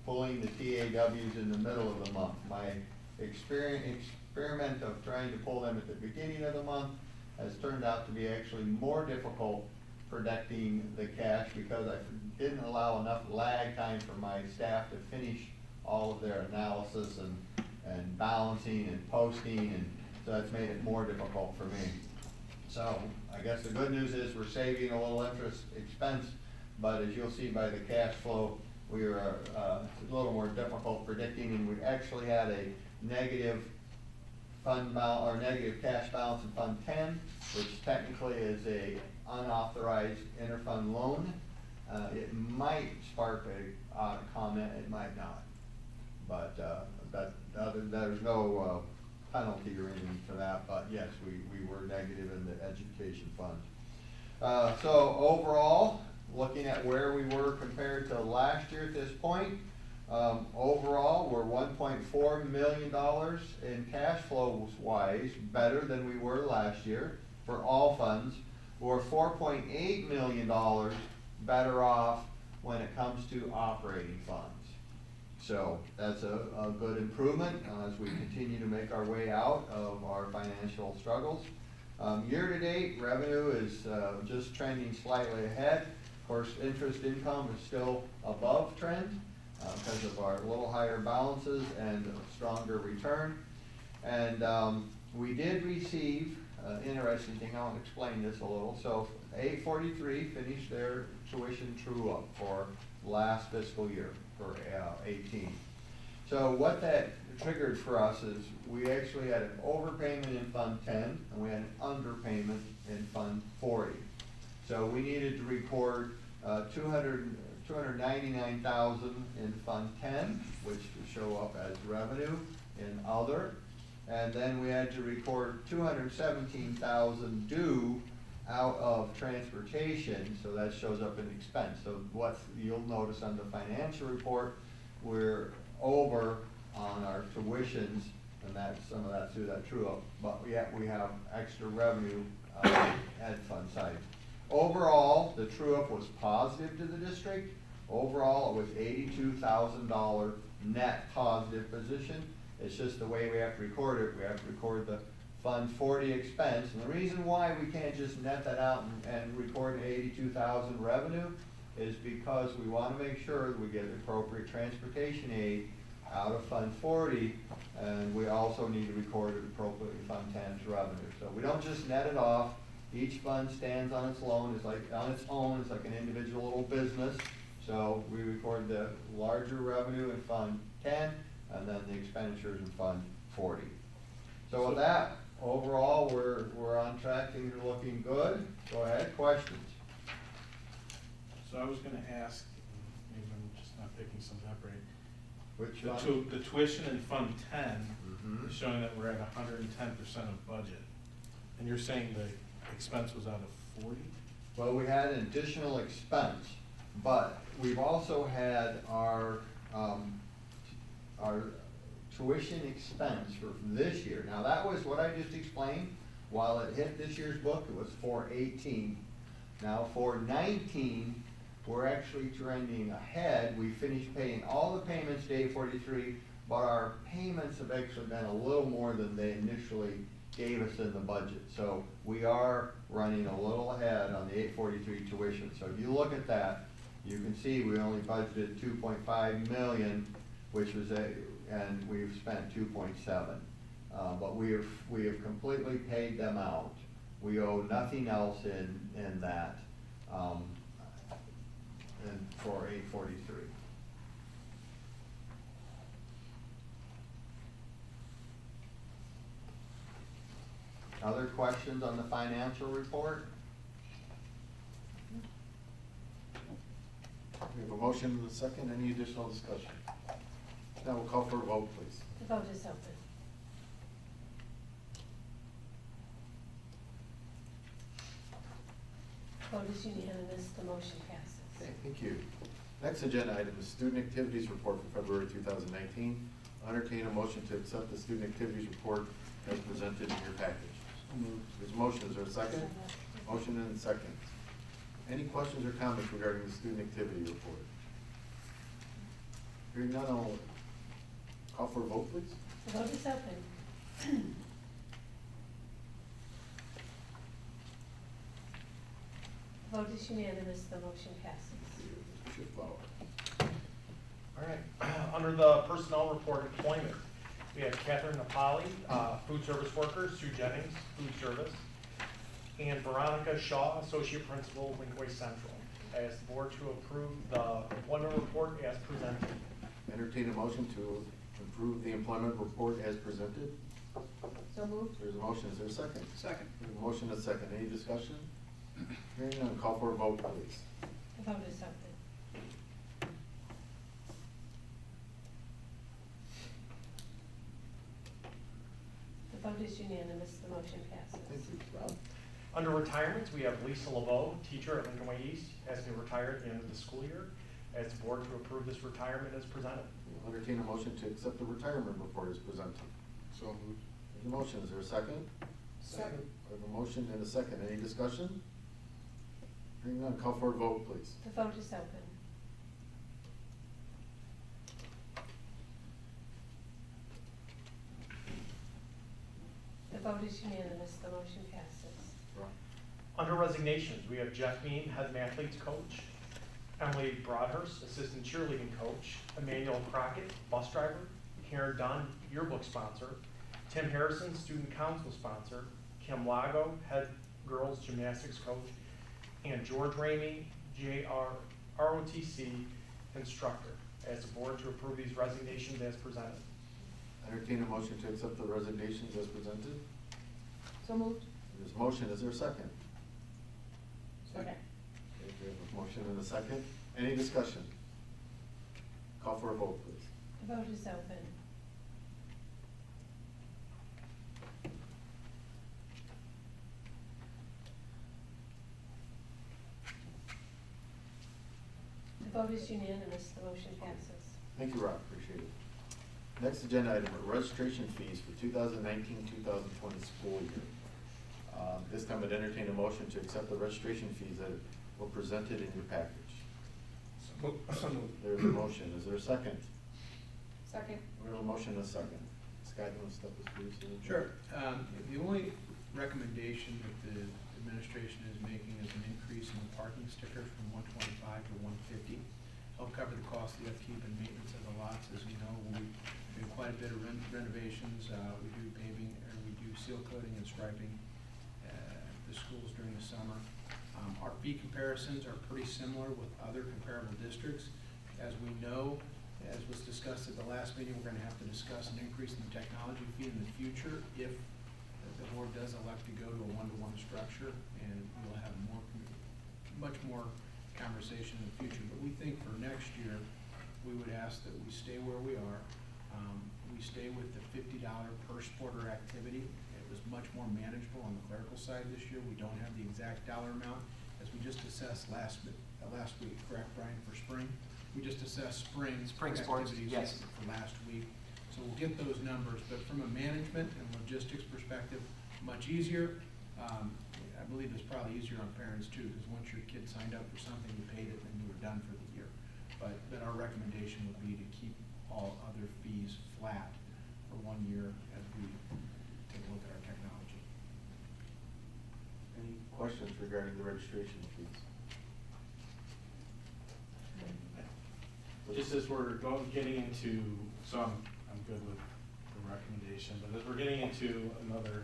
Speaker 10: pulling the TAWs in the middle of the month. My experiment of trying to pull them at the beginning of the month has turned out to be actually more difficult predicting the cash because I didn't allow enough lag time for my staff to finish all of their analysis and balancing and posting, and so that's made it more difficult for me. So I guess the good news is we're saving a little interest expense, but as you'll see by the cash flow, we are a little more difficult predicting, and we actually had a negative fund balance or negative cash balance in Fund 10, which technically is a unauthorized interfund loan. It might spark a comment, it might not, but there's no penalty or anything for that. But yes, we were negative in the education fund. So overall, looking at where we were compared to last year at this point, overall, we're $1.4 million in cash flows wise, better than we were last year for all funds. We're $4.8 million better off when it comes to operating funds. So that's a good improvement as we continue to make our way out of our financial struggles. Year-to-date, revenue is just trending slightly ahead. Of course, interest income is still above trend because of our little higher balances and a stronger return. And we did receive, interesting thing, I want to explain this a little. So 843 finished their tuition true-up for last fiscal year for 18. So what that triggered for us is we actually had an overpayment in Fund 10 and we had an underpayment in Fund 40. So we needed to record $299,000 in Fund 10, which will show up as revenue in other, And then we had to record 217,000 due out of transportation, so that shows up in expense. So what you'll notice on the financial report, we're over on our tuitions, and that's, some of that's through that true up, but yet we have extra revenue ed fund side. Overall, the true up was positive to the district. Overall, it was $82,000 net positive position. It's just the way we have to record it. We have to record the Fund 40 expense. And the reason why we can't just net that out and record 82,000 revenue is because we want to make sure that we get appropriate transportation aid out of Fund 40, and we also need to record it appropriately in Fund 10's revenue. So we don't just net it off. Each fund stands on its own. It's like an individual little business. So we record the larger revenue in Fund 10, and then the expenditures in Fund 40. So with that, overall, we're on track. Things are looking good. Go ahead, questions?
Speaker 8: So I was gonna ask, maybe I'm just not picking something up right.
Speaker 10: Which
Speaker 8: The
Speaker 10: fund?
Speaker 8: the tuition in Fund 10
Speaker 10: Mhm.
Speaker 8: is showing that we're at 110% of budget. And you're saying the expense was out of 40?
Speaker 10: Well, we had an additional expense, but we've also had our tuition expense for this year. Now, that was what I just explained. While it hit this year's book, it was 418. Now, for 19, we're actually trending ahead. We finished paying all the payments to 843, but our payments have actually been a little more than they initially gave us in the budget. So we are running a little ahead on the 843 tuition. So if you look at that, you can see we only budgeted 2.5 million, which was and we've spent 2.7. But we have completely paid them out. We owe nothing else in that, and for 843. Other questions on the financial report?
Speaker 1: We have a motion and a second. Any additional discussion? Now we'll call for a vote, please.
Speaker 3: The vote is open. Vote is unanimous, the motion passes.
Speaker 1: Okay, thank you. Next agenda item is student activities report for February 2019. I'll entertain a motion to accept the student activities report as presented in your package. There's a motion. Is there a second? Motion and a second. Any questions or comments regarding the student activity report? Hearing none, I'll call for a vote, please.
Speaker 3: The vote is open. The vote is unanimous, the motion passes.
Speaker 1: Mr. Schiffbauer.
Speaker 13: All right, under the personnel report employment, we have Catherine Napoli, food service worker, Sue Jennings, food service, and Veronica Shaw, associate principal, Lincoln Central. I ask the board to approve the employment report as presented.
Speaker 1: Entertain a motion to approve the employment report as presented.
Speaker 3: So moved.
Speaker 1: There's a motion. Is there a second?
Speaker 11: Second.
Speaker 1: There's a motion and a second. Any discussion? Hearing none, call for a vote, please.
Speaker 3: The vote is open. The vote is unanimous, the motion passes.
Speaker 1: Thank you. Rob?
Speaker 13: Under retirements, we have Lisa LeBeau, teacher at Lincoln Way East, as to retire at the end of the school year. I ask the board to approve this retirement as presented.
Speaker 1: We'll entertain a motion to accept the retirement report as presented.
Speaker 12: So moved.
Speaker 1: There's a motion. Is there a second?
Speaker 11: Second.
Speaker 1: We have a motion and a second. Any discussion? Hearing none, call for a vote, please.
Speaker 3: The vote is open. The vote is unanimous, the motion passes.
Speaker 1: Rob?
Speaker 13: Under resignations, we have Jeff Mean, head athletes coach, Emily Broadhurst, assistant cheerleading coach, Emmanuel Crockett, bus driver, Karen Dunn, yearbook sponsor, Tim Harrison, student council sponsor, Kim Lago, head girls gymnastics coach, and George Ramey, ROTC instructor. As the board to approve these resignations as presented.
Speaker 1: Entertain a motion to accept the resignations as presented.
Speaker 3: So moved.
Speaker 1: There's a motion. Is there a second?
Speaker 3: Second.
Speaker 1: Okay, we have a motion and a second. Any discussion? Call for a vote, please.
Speaker 3: The vote is open. vote is unanimous, the motion passes.
Speaker 1: Thank you, Rob, appreciate it. Next agenda item are registration fees for 2019-2020 school year. This time I'd entertain a motion to accept the registration fees that were presented in your package. There's a motion, is there a second?
Speaker 5: Second.
Speaker 1: We have a motion and a second. Scott, you want to step us through this?
Speaker 11: Sure. The only recommendation that the administration is making is an increase in the parking stickers from 125 to 150. Help cover the cost of the upkeep and maintenance of the lots. As you know, we do quite a bit of renovations. We do paving, and we do seal coating and striping at the schools during the summer. Our fee comparisons are pretty similar with other comparable districts. As we know, as was discussed at the last meeting, we're going to have to discuss an increase in the technology fee in the future if the board does elect to go to a one-to-one structure, and we'll have much more conversation in the future. But we think for next year, we would ask that we stay where we are. We stay with the $50 per sport or activity. It was much more manageable on the clerical side this year. We don't have the exact dollar amount, as we just assessed last week, correct, Brian, for spring? We just assessed spring
Speaker 2: sports,
Speaker 11: activities
Speaker 2: yes.
Speaker 11: for last week. So we'll get those numbers, but from a management and logistics perspective, much easier. I believe it's probably easier on parents too, because once your kid signed up for something, you paid it, and you were done for the year. But our recommendation would be to keep all other fees flat for 1 year as we take a look at our technology.
Speaker 1: Any questions regarding the registration fees?
Speaker 8: Just as we're getting into, so I'm good with the recommendation, but as we're getting into another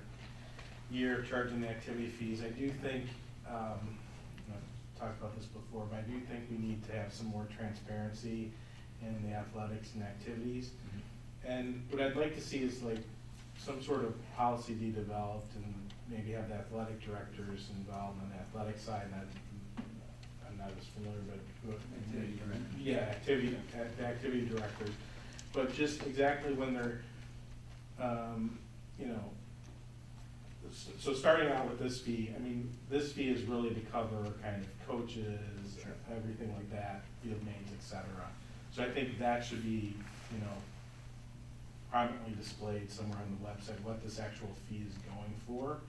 Speaker 8: year charging the activity fees, I do think, I've talked about this before, but I do think we need to have some more transparency in the athletics and activities. And what I'd like to see is like some sort of policy be developed, and maybe have the athletic directors involved on the athletic side, and I'm not as familiar, but
Speaker 11: Activity director.
Speaker 8: Yeah, the activity directors, but just exactly when they're, so starting out with this fee, I mean, this fee is really to cover kind of coaches,
Speaker 11: Sure.
Speaker 8: everything like that, field mains, et cetera. So I think that should be, prominently displayed somewhere on the website, what this actual fee is going for.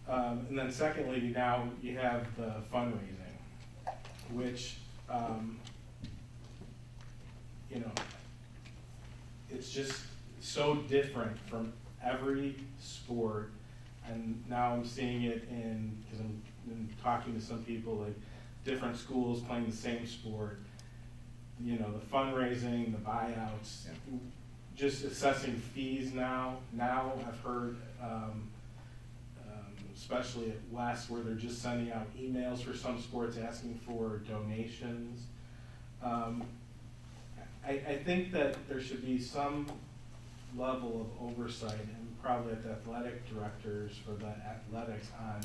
Speaker 8: And then secondly, now you have the fundraising, which, it's just so different from every sport. And now I'm seeing it because I'm talking to some people, like different schools playing the same sport, the fundraising, the buyouts, just assessing fees now. Now I've heard, especially at West, where they're just sending out emails for some sports asking for donations. I think that there should be some level of oversight, and probably at the athletic directors for the athletics, on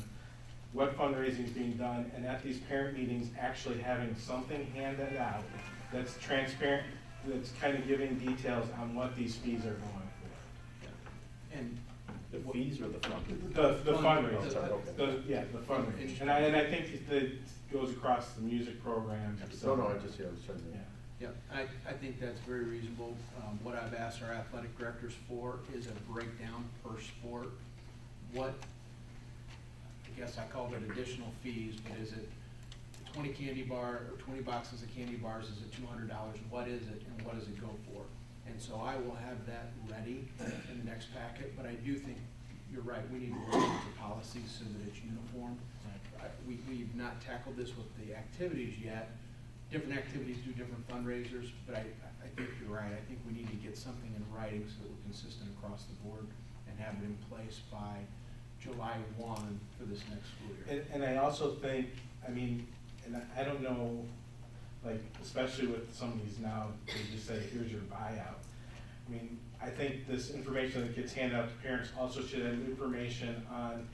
Speaker 8: what fundraising is being done, and at these parent meetings actually having something handed out that's transparent, that's kind of giving details on what these fees are going for.
Speaker 11: And
Speaker 1: The fees or the fundraising?
Speaker 8: The fundraising,
Speaker 1: Okay.
Speaker 8: the fundraising, and I think that it goes across the music programs.
Speaker 1: No, I was trying to.
Speaker 8: Yeah.
Speaker 11: yeah, I think that's very reasonable. What I've asked our athletic directors for is a breakdown per sport. What, I guess I called it additional fees, but is it 20 candy bar or 20 boxes of candy bars? Is it $200? What is it, and what does it go for? And so I will have that ready in the next packet, but I do think you're right, we need to look at the policies so that it's uniform. We've not tackled this with the activities yet. Different activities do different fundraisers, but I think you're right. I think we need to get something in writing so that we're consistent across the board and have it in place by July 1 for this next school year.
Speaker 8: And I also think, and I don't know, like, especially with some of these now, they just say, here's your buyout. I think this information that gets handed out to parents also should have information on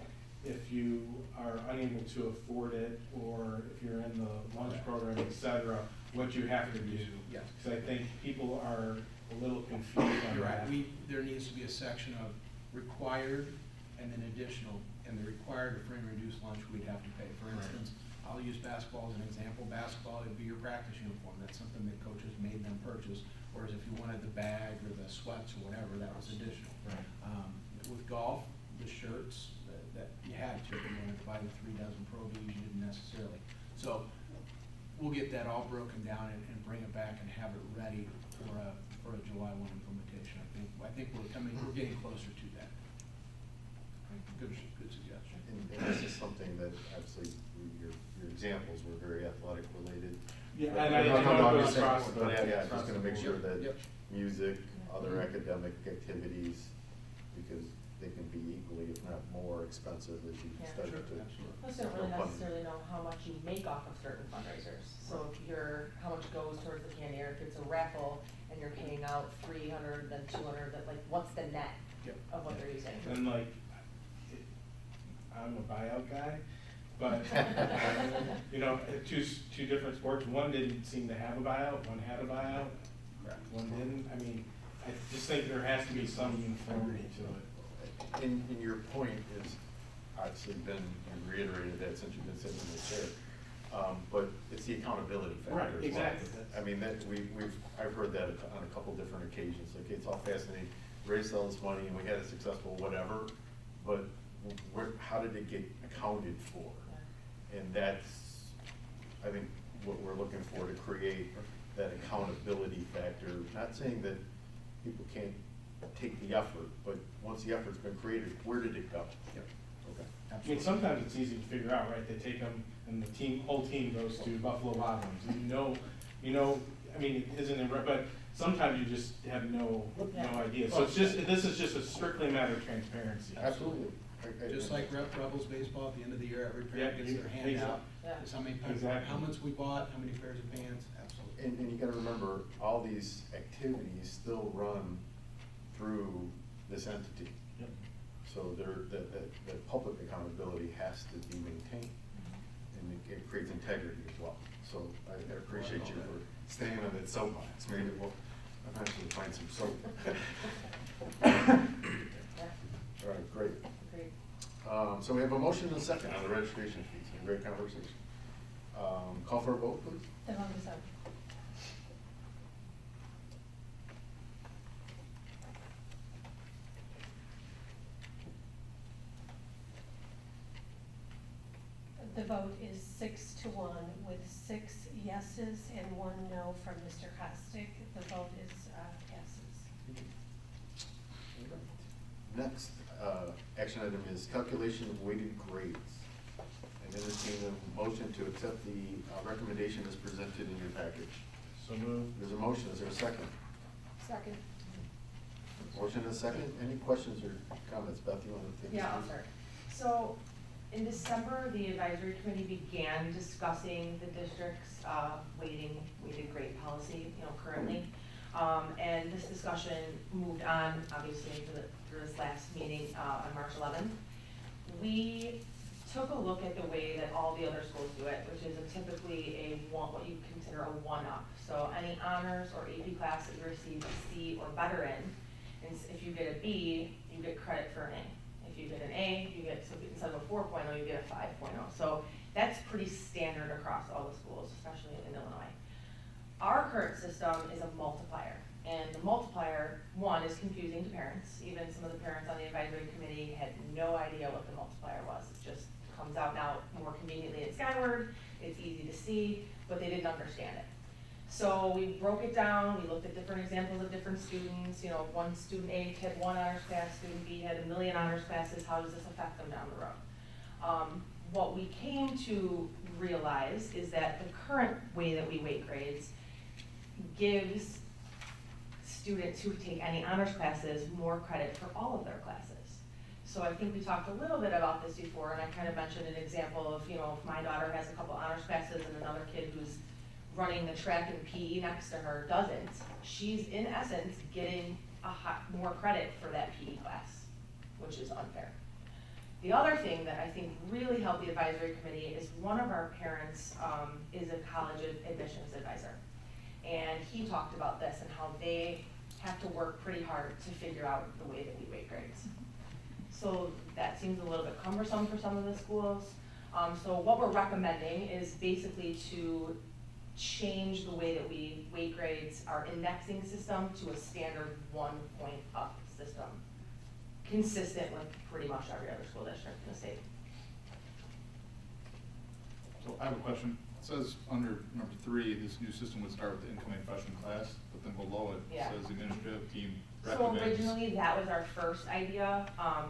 Speaker 8: if you are unable to afford it, or if you're in the lunch program, et cetera, what you have to do.
Speaker 11: Yes.
Speaker 8: Because I think people are a little confused on
Speaker 11: You're
Speaker 8: that.
Speaker 11: right. There needs to be a section of required and then additional, and the required or free and reduced lunch we'd have to pay. For instance, I'll use basketball as an example. Basketball would be your practice uniform. That's something that coaches made them purchase, whereas if you wanted the bag or the sweats or whatever, that was additional.
Speaker 8: Right.
Speaker 11: With golf, the shirts, that you had to, if you wanted to buy the 3 dozen Pro Vs, you didn't necessarily. So we'll get that all broken down and bring it back and have it ready for a July 1 implementation. I think we're getting closer to that. Good suggestion.
Speaker 1: And this is something that obviously your examples were very athletic related.
Speaker 8: Yeah,
Speaker 1: But-
Speaker 8: and I
Speaker 1: no,
Speaker 8: didn't
Speaker 1: no,
Speaker 8: know
Speaker 1: I'm
Speaker 8: it
Speaker 1: just
Speaker 8: goes
Speaker 1: saying,
Speaker 8: across the-
Speaker 1: but yeah,
Speaker 8: across
Speaker 1: just gonna
Speaker 8: the
Speaker 1: make sure
Speaker 8: board.
Speaker 1: that
Speaker 11: Yep.
Speaker 1: music, other academic activities, because they can be equally, if not more expensive as you
Speaker 14: Yeah.
Speaker 1: start
Speaker 11: Sure,
Speaker 1: to.
Speaker 11: absolutely.
Speaker 14: Plus, you don't
Speaker 1: No
Speaker 14: really
Speaker 1: pun.
Speaker 14: necessarily know how much you make off of certain fundraisers. So if you're, how much goes towards the candy, or if it's a raffle and you're paying out 300, then 200, that like, what's the net
Speaker 11: Yep.
Speaker 14: of what they're using?
Speaker 8: And like, I'm a buyout guy, but, you know, two different sports, one didn't seem to have a buyout, one had a buyout, one didn't. I mean, I just think there has to be some uniformity to it.
Speaker 1: And your point is obviously been, you reiterated that since you've been sitting in the chair. But it's the accountability factor
Speaker 8: Right,
Speaker 1: as well.
Speaker 8: exactly.
Speaker 1: I mean, that I've heard that on a couple different occasions. Like, it's all fascinating, raised all this money and we had a successful whatever, but how did it get accounted for? And that's, I think, what we're looking for, to create that accountability factor. Not saying that people can't take the effort, but once the effort's been created, where did it go?
Speaker 11: Yep.
Speaker 1: Okay.
Speaker 8: I mean, sometimes it's easy to figure out, right? They take them and the whole team goes to Buffalo Wild Wings. You know, I mean, it isn't in, but sometimes you just have no idea. So it's just, this is just a strictly matter of transparency.
Speaker 1: Absolutely.
Speaker 11: Just like Rebels baseball, at the end of the year, every
Speaker 8: Yeah,
Speaker 11: parent gets their handout.
Speaker 14: Yeah.
Speaker 11: Is how many
Speaker 8: Exactly.
Speaker 11: helmets we bought, how many pairs of pants, absolutely.
Speaker 1: And you gotta remember, all these activities still run through this entity.
Speaker 8: Yep.
Speaker 1: So the public accountability has to be maintained, and it creates integrity as well. So I appreciate you for staying on that soapbox. Maybe we'll eventually find some soap. All right, great.
Speaker 14: Agreed.
Speaker 1: So we have a motion and a second on the registration fees. A great conversation. Call for a vote, please.
Speaker 3: Devon Gazal. The vote is 6-1 with 6 yeses and 1 no from Mr. Costick. The vote is passes.
Speaker 1: Next, action item is calculation of weighted grades. And entertain a motion to accept the recommendation as presented in your package.
Speaker 8: So moved.
Speaker 1: There's a motion, is there a second?
Speaker 14: Second.
Speaker 1: Motion and a second, any questions or comments? Beth, you want to take this?
Speaker 14: Yeah, I'll start. So, in December, the advisory committee began discussing the district's weighted grade policy, currently. And this discussion moved on, obviously, through this last meeting on March 11th. We took a look at the way that all the other schools do it, which is typically what you consider a one-up. So any honors or AP class that you receive a C or better in, and if you get a B, you get credit for an A. If you get an A, you get, so instead of a 4.0, you get a 5.0. So that's pretty standard across all the schools, especially in Illinois. Our current system is a multiplier, and the multiplier, one, is confusing to parents. Even some of the parents on the advisory committee had no idea what the multiplier was. It just comes out now more conveniently at Skyward, it's easy to see, but they didn't understand it. So we broke it down, we looked at different examples of different students, one student A had 1 honors class, student B had 1 million honors classes, how does this affect them down the road? What we came to realize is that the current way that we weight grades gives students who take any honors classes more credit for all of their classes. So I think we talked a little bit about this before, and I kind of mentioned an example of, if my daughter has a couple honors classes and another kid who's running the track and PE next to her doesn't, she's in essence getting more credit for that PE class, which is unfair. The other thing that I think really helped the advisory committee is one of our parents is a college admissions advisor. And he talked about this and how they have to work pretty hard to figure out the way that we weight grades. So that seems a little bit cumbersome for some of the schools. So what we're recommending is basically to change the way that we weight grades our indexing system to a standard 1 point up system, consistent with pretty much every other school district in the state.
Speaker 12: So I have a question. It says under number 3, this new system would start with the incoming freshman class, but then below it,
Speaker 14: Yeah.
Speaker 12: says the administrative team
Speaker 14: So
Speaker 12: recommends.
Speaker 14: originally, that was our first idea,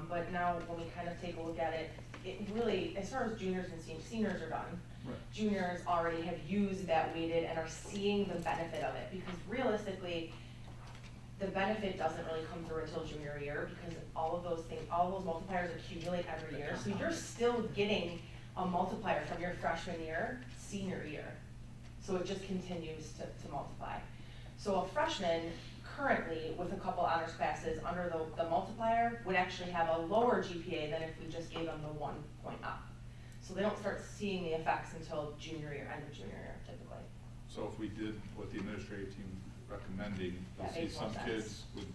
Speaker 14: but now when we kind of take a look at it, it really, as far as juniors and seniors are done,
Speaker 12: Right.
Speaker 14: juniors already have used that weighted and are seeing the benefit of it, because realistically, the benefit doesn't really come through until junior year, because all of those things, all those multipliers accumulate every year, so you're still getting a multiplier from your freshman year, senior year. So it just continues to multiply. So a freshman currently, with a couple honors classes under the multiplier, would actually have a lower GPA than if we just gave them the 1 point up. So they don't start seeing the effects until junior year, end of junior year typically.
Speaker 12: So if we did what the administrative team recommending, you'll
Speaker 14: That
Speaker 12: see
Speaker 14: makes more
Speaker 12: some
Speaker 14: sense.
Speaker 12: kids would,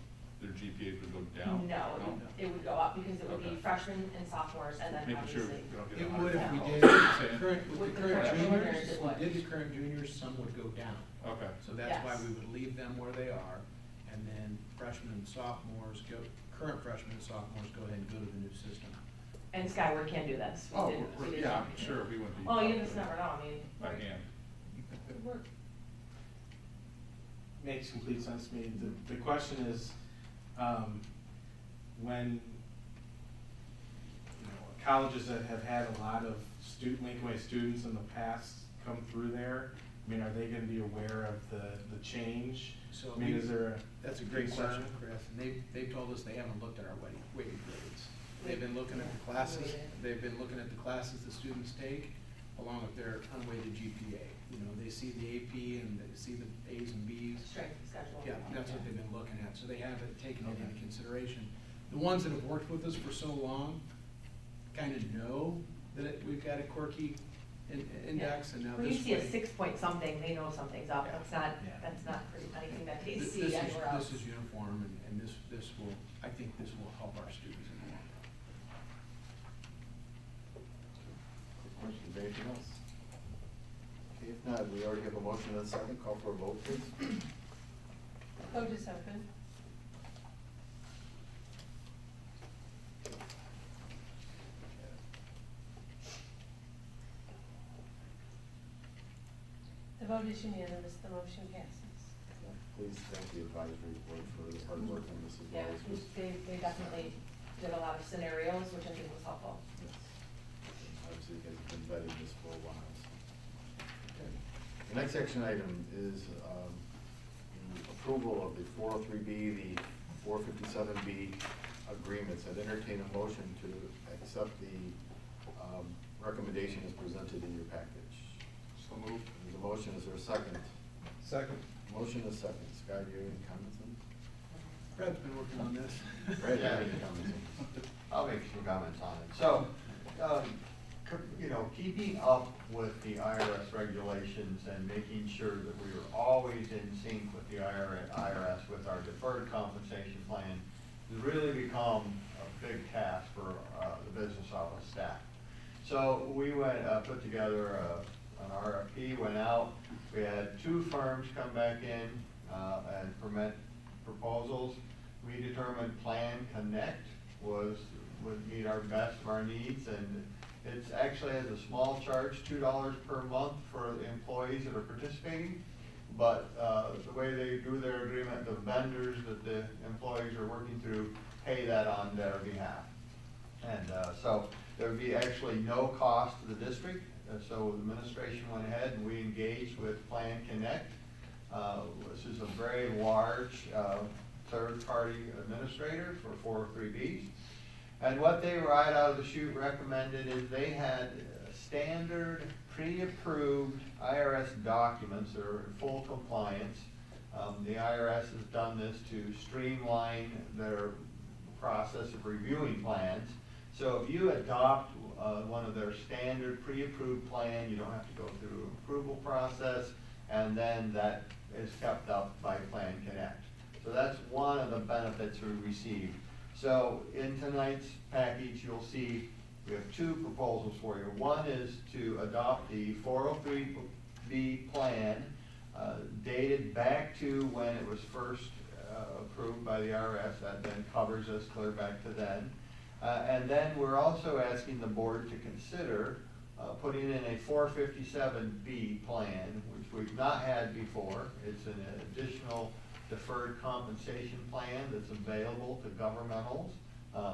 Speaker 12: their GPAs would go down?
Speaker 14: No, it would go up because it would be
Speaker 12: Okay.
Speaker 14: freshmen and sophomores, and then
Speaker 12: Making sure
Speaker 14: obviously.
Speaker 12: we don't get
Speaker 11: It
Speaker 12: 100.
Speaker 11: would if we
Speaker 12: Oh,
Speaker 11: did,
Speaker 12: saying-
Speaker 11: current, with
Speaker 14: With
Speaker 11: the
Speaker 14: the
Speaker 11: current
Speaker 14: current
Speaker 11: juniors,
Speaker 14: juniors, it
Speaker 11: if we
Speaker 14: would.
Speaker 11: did the current juniors, some would go down.
Speaker 12: Okay.
Speaker 11: So that's why
Speaker 14: Yes.
Speaker 11: we would leave them where they are, and then freshmen and sophomores go, current freshmen and sophomores go ahead and go to the new system.
Speaker 14: And Skyward can do this. We
Speaker 12: Oh,
Speaker 14: did- we did
Speaker 12: yeah, I'm
Speaker 14: something.
Speaker 12: sure we wouldn't be.
Speaker 14: Oh, you just never know, I mean.
Speaker 12: I can.
Speaker 8: Makes complete sense to me. The question is, when, you know, colleges that have had a lot of Lincoln Way students in the past come through there, I mean, are they gonna be aware of the change?
Speaker 11: So
Speaker 8: I mean, is there a?
Speaker 11: That's a great
Speaker 8: concern?
Speaker 11: question, Chris, and they've told us they haven't looked at our weighted grades. They've been looking at the classes, the students take, along with their unweighted GPA. You know, they see the AP and they see the A's and B's.
Speaker 14: Strength schedule.
Speaker 11: Yeah, that's what they've been looking at, so they haven't taken it into consideration. The ones that have worked with us for so long kind of know that we've got a quirky index, and now
Speaker 14: When you
Speaker 11: this
Speaker 14: see a
Speaker 11: way-
Speaker 14: 6 point something, they know something's up,
Speaker 11: Yeah.
Speaker 8: Yeah.
Speaker 14: that's not pretty, anything that they
Speaker 11: This
Speaker 14: see
Speaker 11: is,
Speaker 14: anywhere else.
Speaker 11: this is uniform, and this will, I think this will help our students in the long run.
Speaker 1: Questions, anything else? Okay, if not, we already have a motion and a second. Call for a vote, please.
Speaker 3: Vote is open. The vote is unanimous, the motion passes.
Speaker 1: Please thank the advisory board for the hard work on this as
Speaker 14: Yeah,
Speaker 1: well. As
Speaker 14: they definitely did a lot of scenarios, which I think was helpful.
Speaker 1: yes. Obviously, you guys have been vetting this for a while. So. Okay. The next action item is the approval of the 403B, the 457B agreements. I'd entertain a motion to accept the recommendation as presented in your package.
Speaker 12: So moved.
Speaker 1: There's a motion, is there a second?
Speaker 8: Second.
Speaker 1: Motion is second. Scott, do you have any comments on this?
Speaker 11: Brad's been working on this.
Speaker 1: Brad, do you have any comments on this?
Speaker 10: I'll make some comments on it. So, you know, keeping up with the IRS regulations and making sure that we are always in sync with the IRS with our deferred compensation plan has really become a big task for the business office staff. So we put together an RFP, went out. We had 2 firms come back in and permit proposals. We determined Plan Connect would meet our best of our needs, and it actually has a small charge, $2 per month for the employees that are participating. But the way they do their agreement, the vendors that the employees are working through pay that on their behalf. And so there would be actually no cost to the district. So the administration went ahead and we engaged with Plan Connect. This is a very large third-party administrator for 403Bs. And what they right out of the chute recommended is they had standard pre-approved IRS documents that are in full compliance. The IRS has done this to streamline their process of reviewing plans. So if you adopt one of their standard pre-approved plan, you don't have to go through an approval process, and then that is kept up by Plan Connect. So that's one of the benefits we received. So in tonight's package, you'll see we have 2 proposals for you. One is to adopt the 403B B plan, dated back to when it was first approved by the IRS. That then covers us clear back to then. And then we're also asking the board to consider putting in a 457B plan, which we've not had before. It's an additional deferred compensation plan that's available to governmentals.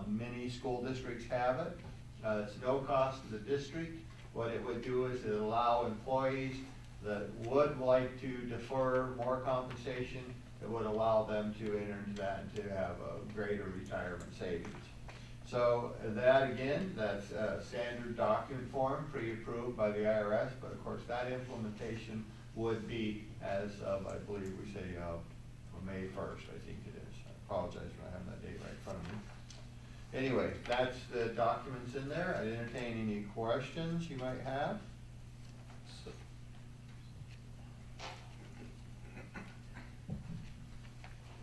Speaker 10: Many school districts have it. It's no cost to the district. What it would do is it allow employees that would like to defer more compensation, it would allow them to enter into that and to have a greater retirement savings. So that again, that's a standard document form, pre-approved by the IRS, but of course that implementation would be as of, I believe we say, May 1st, I think it is. I apologize for not having that date right in front of me. Anyway, that's the documents in there. I'd entertain any questions you might have.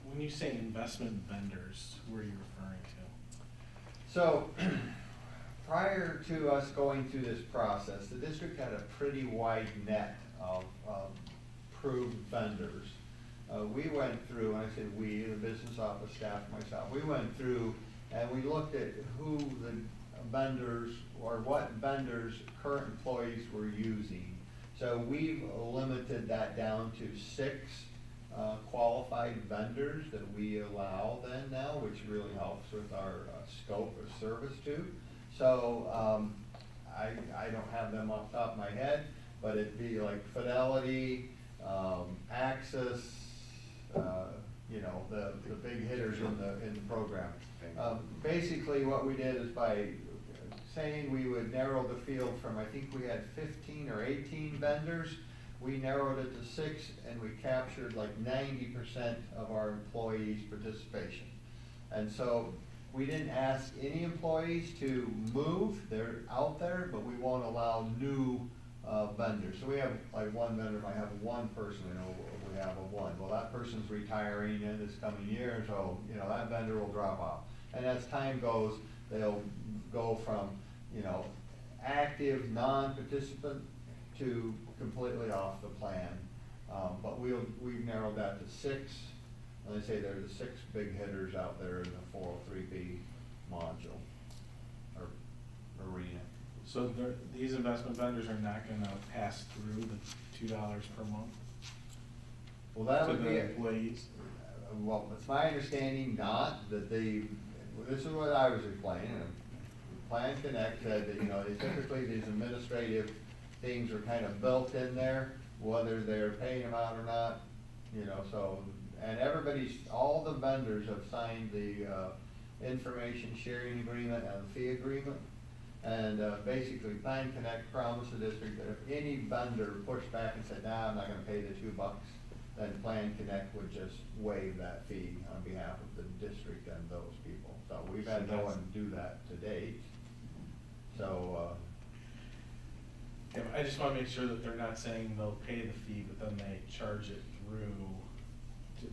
Speaker 8: When you say investment vendors, who are you referring to?
Speaker 10: So, prior to us going through this process, the district had a pretty wide net of approved vendors. We went through, and I said we, the business office staff, myself, we went through and we looked at who the vendors or what vendors current employees were using. So we've limited that down to 6 qualified vendors that we allow then now, which really helps with our scope of service too. So I don't have them off the top of my head, but it'd be like Fidelity, Access, you know, the big hitters in the program. Basically what we did is by saying we would narrow the field from, I think we had 15 or 18 vendors, we narrowed it to 6 and we captured like 90% of our employees' participation. And so we didn't ask any employees to move, they're out there, but we won't allow new vendors. So we have like one vendor might have one person, you know, we have a one. Well, that person's retiring in this coming year, so you know that vendor will drop off. And as time goes, they'll go from, you know, active non-participant to completely off the plan. But we've narrowed that to 6. And they say they're the 6 big hitters out there in the 403B module or arena.
Speaker 8: So these investment vendors are not gonna pass through the $2 per month?
Speaker 10: Well, that would
Speaker 8: to
Speaker 10: be
Speaker 8: the employees?
Speaker 10: Well, it's my understanding not that this is what I was explaining. Plan Connect said that, you know, typically these administrative things are kind of built in there, whether they're paying them out or not, you know, so, and all the vendors have signed the information sharing agreement and the fee agreement. And basically Plan Connect promised the district that if any vendor pushed back and said, nah, I'm not gonna pay the $2, then Plan Connect would just waive that fee on behalf of the district and those people. So we've had no one do that to date. So,
Speaker 8: yeah, I just wanna make sure that they're not saying they'll pay the fee, but then they charge it through,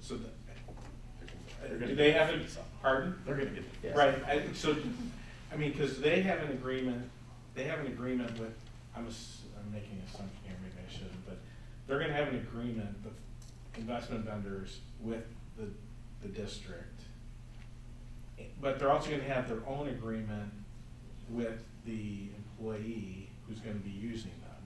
Speaker 8: so that, do they have it, pardon?
Speaker 2: They're gonna get the.
Speaker 10: Yes.
Speaker 8: Right, I mean, cause they have an agreement with, I'm making an assumption here, maybe I shouldn't, but they're gonna have an agreement, the investment vendors, with the district. But they're also gonna have their own agreement with the employee who's gonna be using them.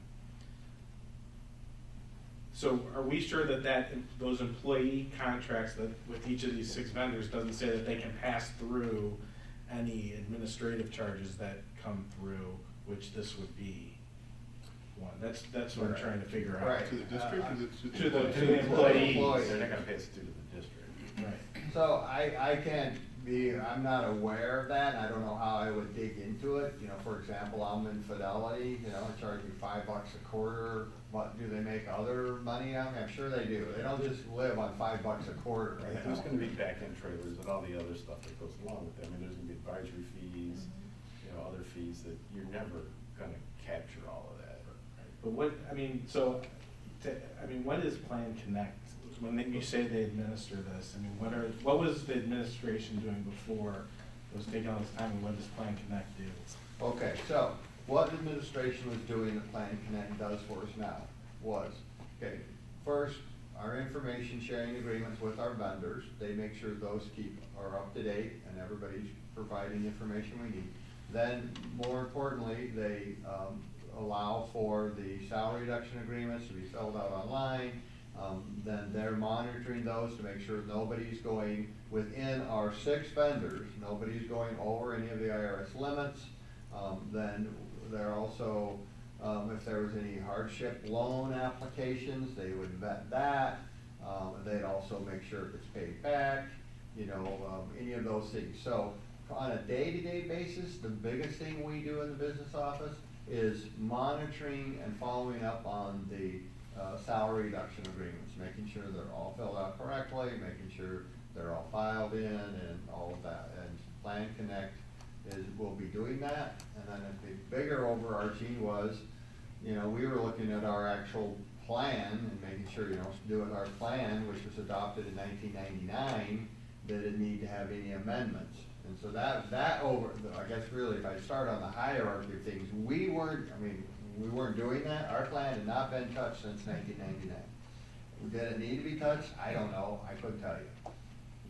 Speaker 8: So are we sure that those employee contracts that with each of these 6 vendors doesn't say that they can pass through any administrative charges that come through, which this would be one? That's what I'm trying to figure out.
Speaker 10: Right.
Speaker 12: To the district, or
Speaker 8: To the
Speaker 10: employees.
Speaker 8: employees.
Speaker 2: They're not gonna pass it through to the district.
Speaker 8: Right.
Speaker 10: so I'm not aware of that, and I don't know how I would dig into it. You know, for example, I'm in Fidelity, you know, I charge me $5 a quarter. What, do they make other money on me? I'm sure they do. They don't just live on $5 a quarter.
Speaker 2: Right, there's gonna be back-end trailers and all the other stuff that goes along with them. I mean, there's gonna be advisory fees, you know, other fees that you're never gonna capture all of that.
Speaker 8: But what, I mean, so, what is Plan Connect? When you say they administer this, I mean, what was the administration doing before it was taking all this time, and what does Plan Connect do?
Speaker 10: Okay, so what the administration was doing that Plan Connect does for us now was, okay, first, our information sharing agreements with our vendors, they make sure those are up to date and everybody's providing the information we need. Then, more importantly, they allow for the salary reduction agreements to be filled out online. Then they're monitoring those to make sure nobody's going within our 6 vendors, nobody's going over any of the IRS limits. Then they're also, if there was any hardship loan applications, they would vet that. They'd also make sure if it's paid back, you know, any of those things. So on a day-to-day basis, the biggest thing we do in the business office is monitoring and following up on the salary reduction agreements, making sure they're all filled out correctly, making sure they're all filed in and all of that. And Plan Connect will be doing that. And then the bigger overarching was, you know, we were looking at our actual plan and making sure, you know, doing our plan, which was adopted in 1999, that it need to have any amendments. And so that I guess really, if I start on the hierarchy of things, we weren't doing that. Our plan had not been touched since 1999. Did it need to be touched? I don't know. I couldn't tell you.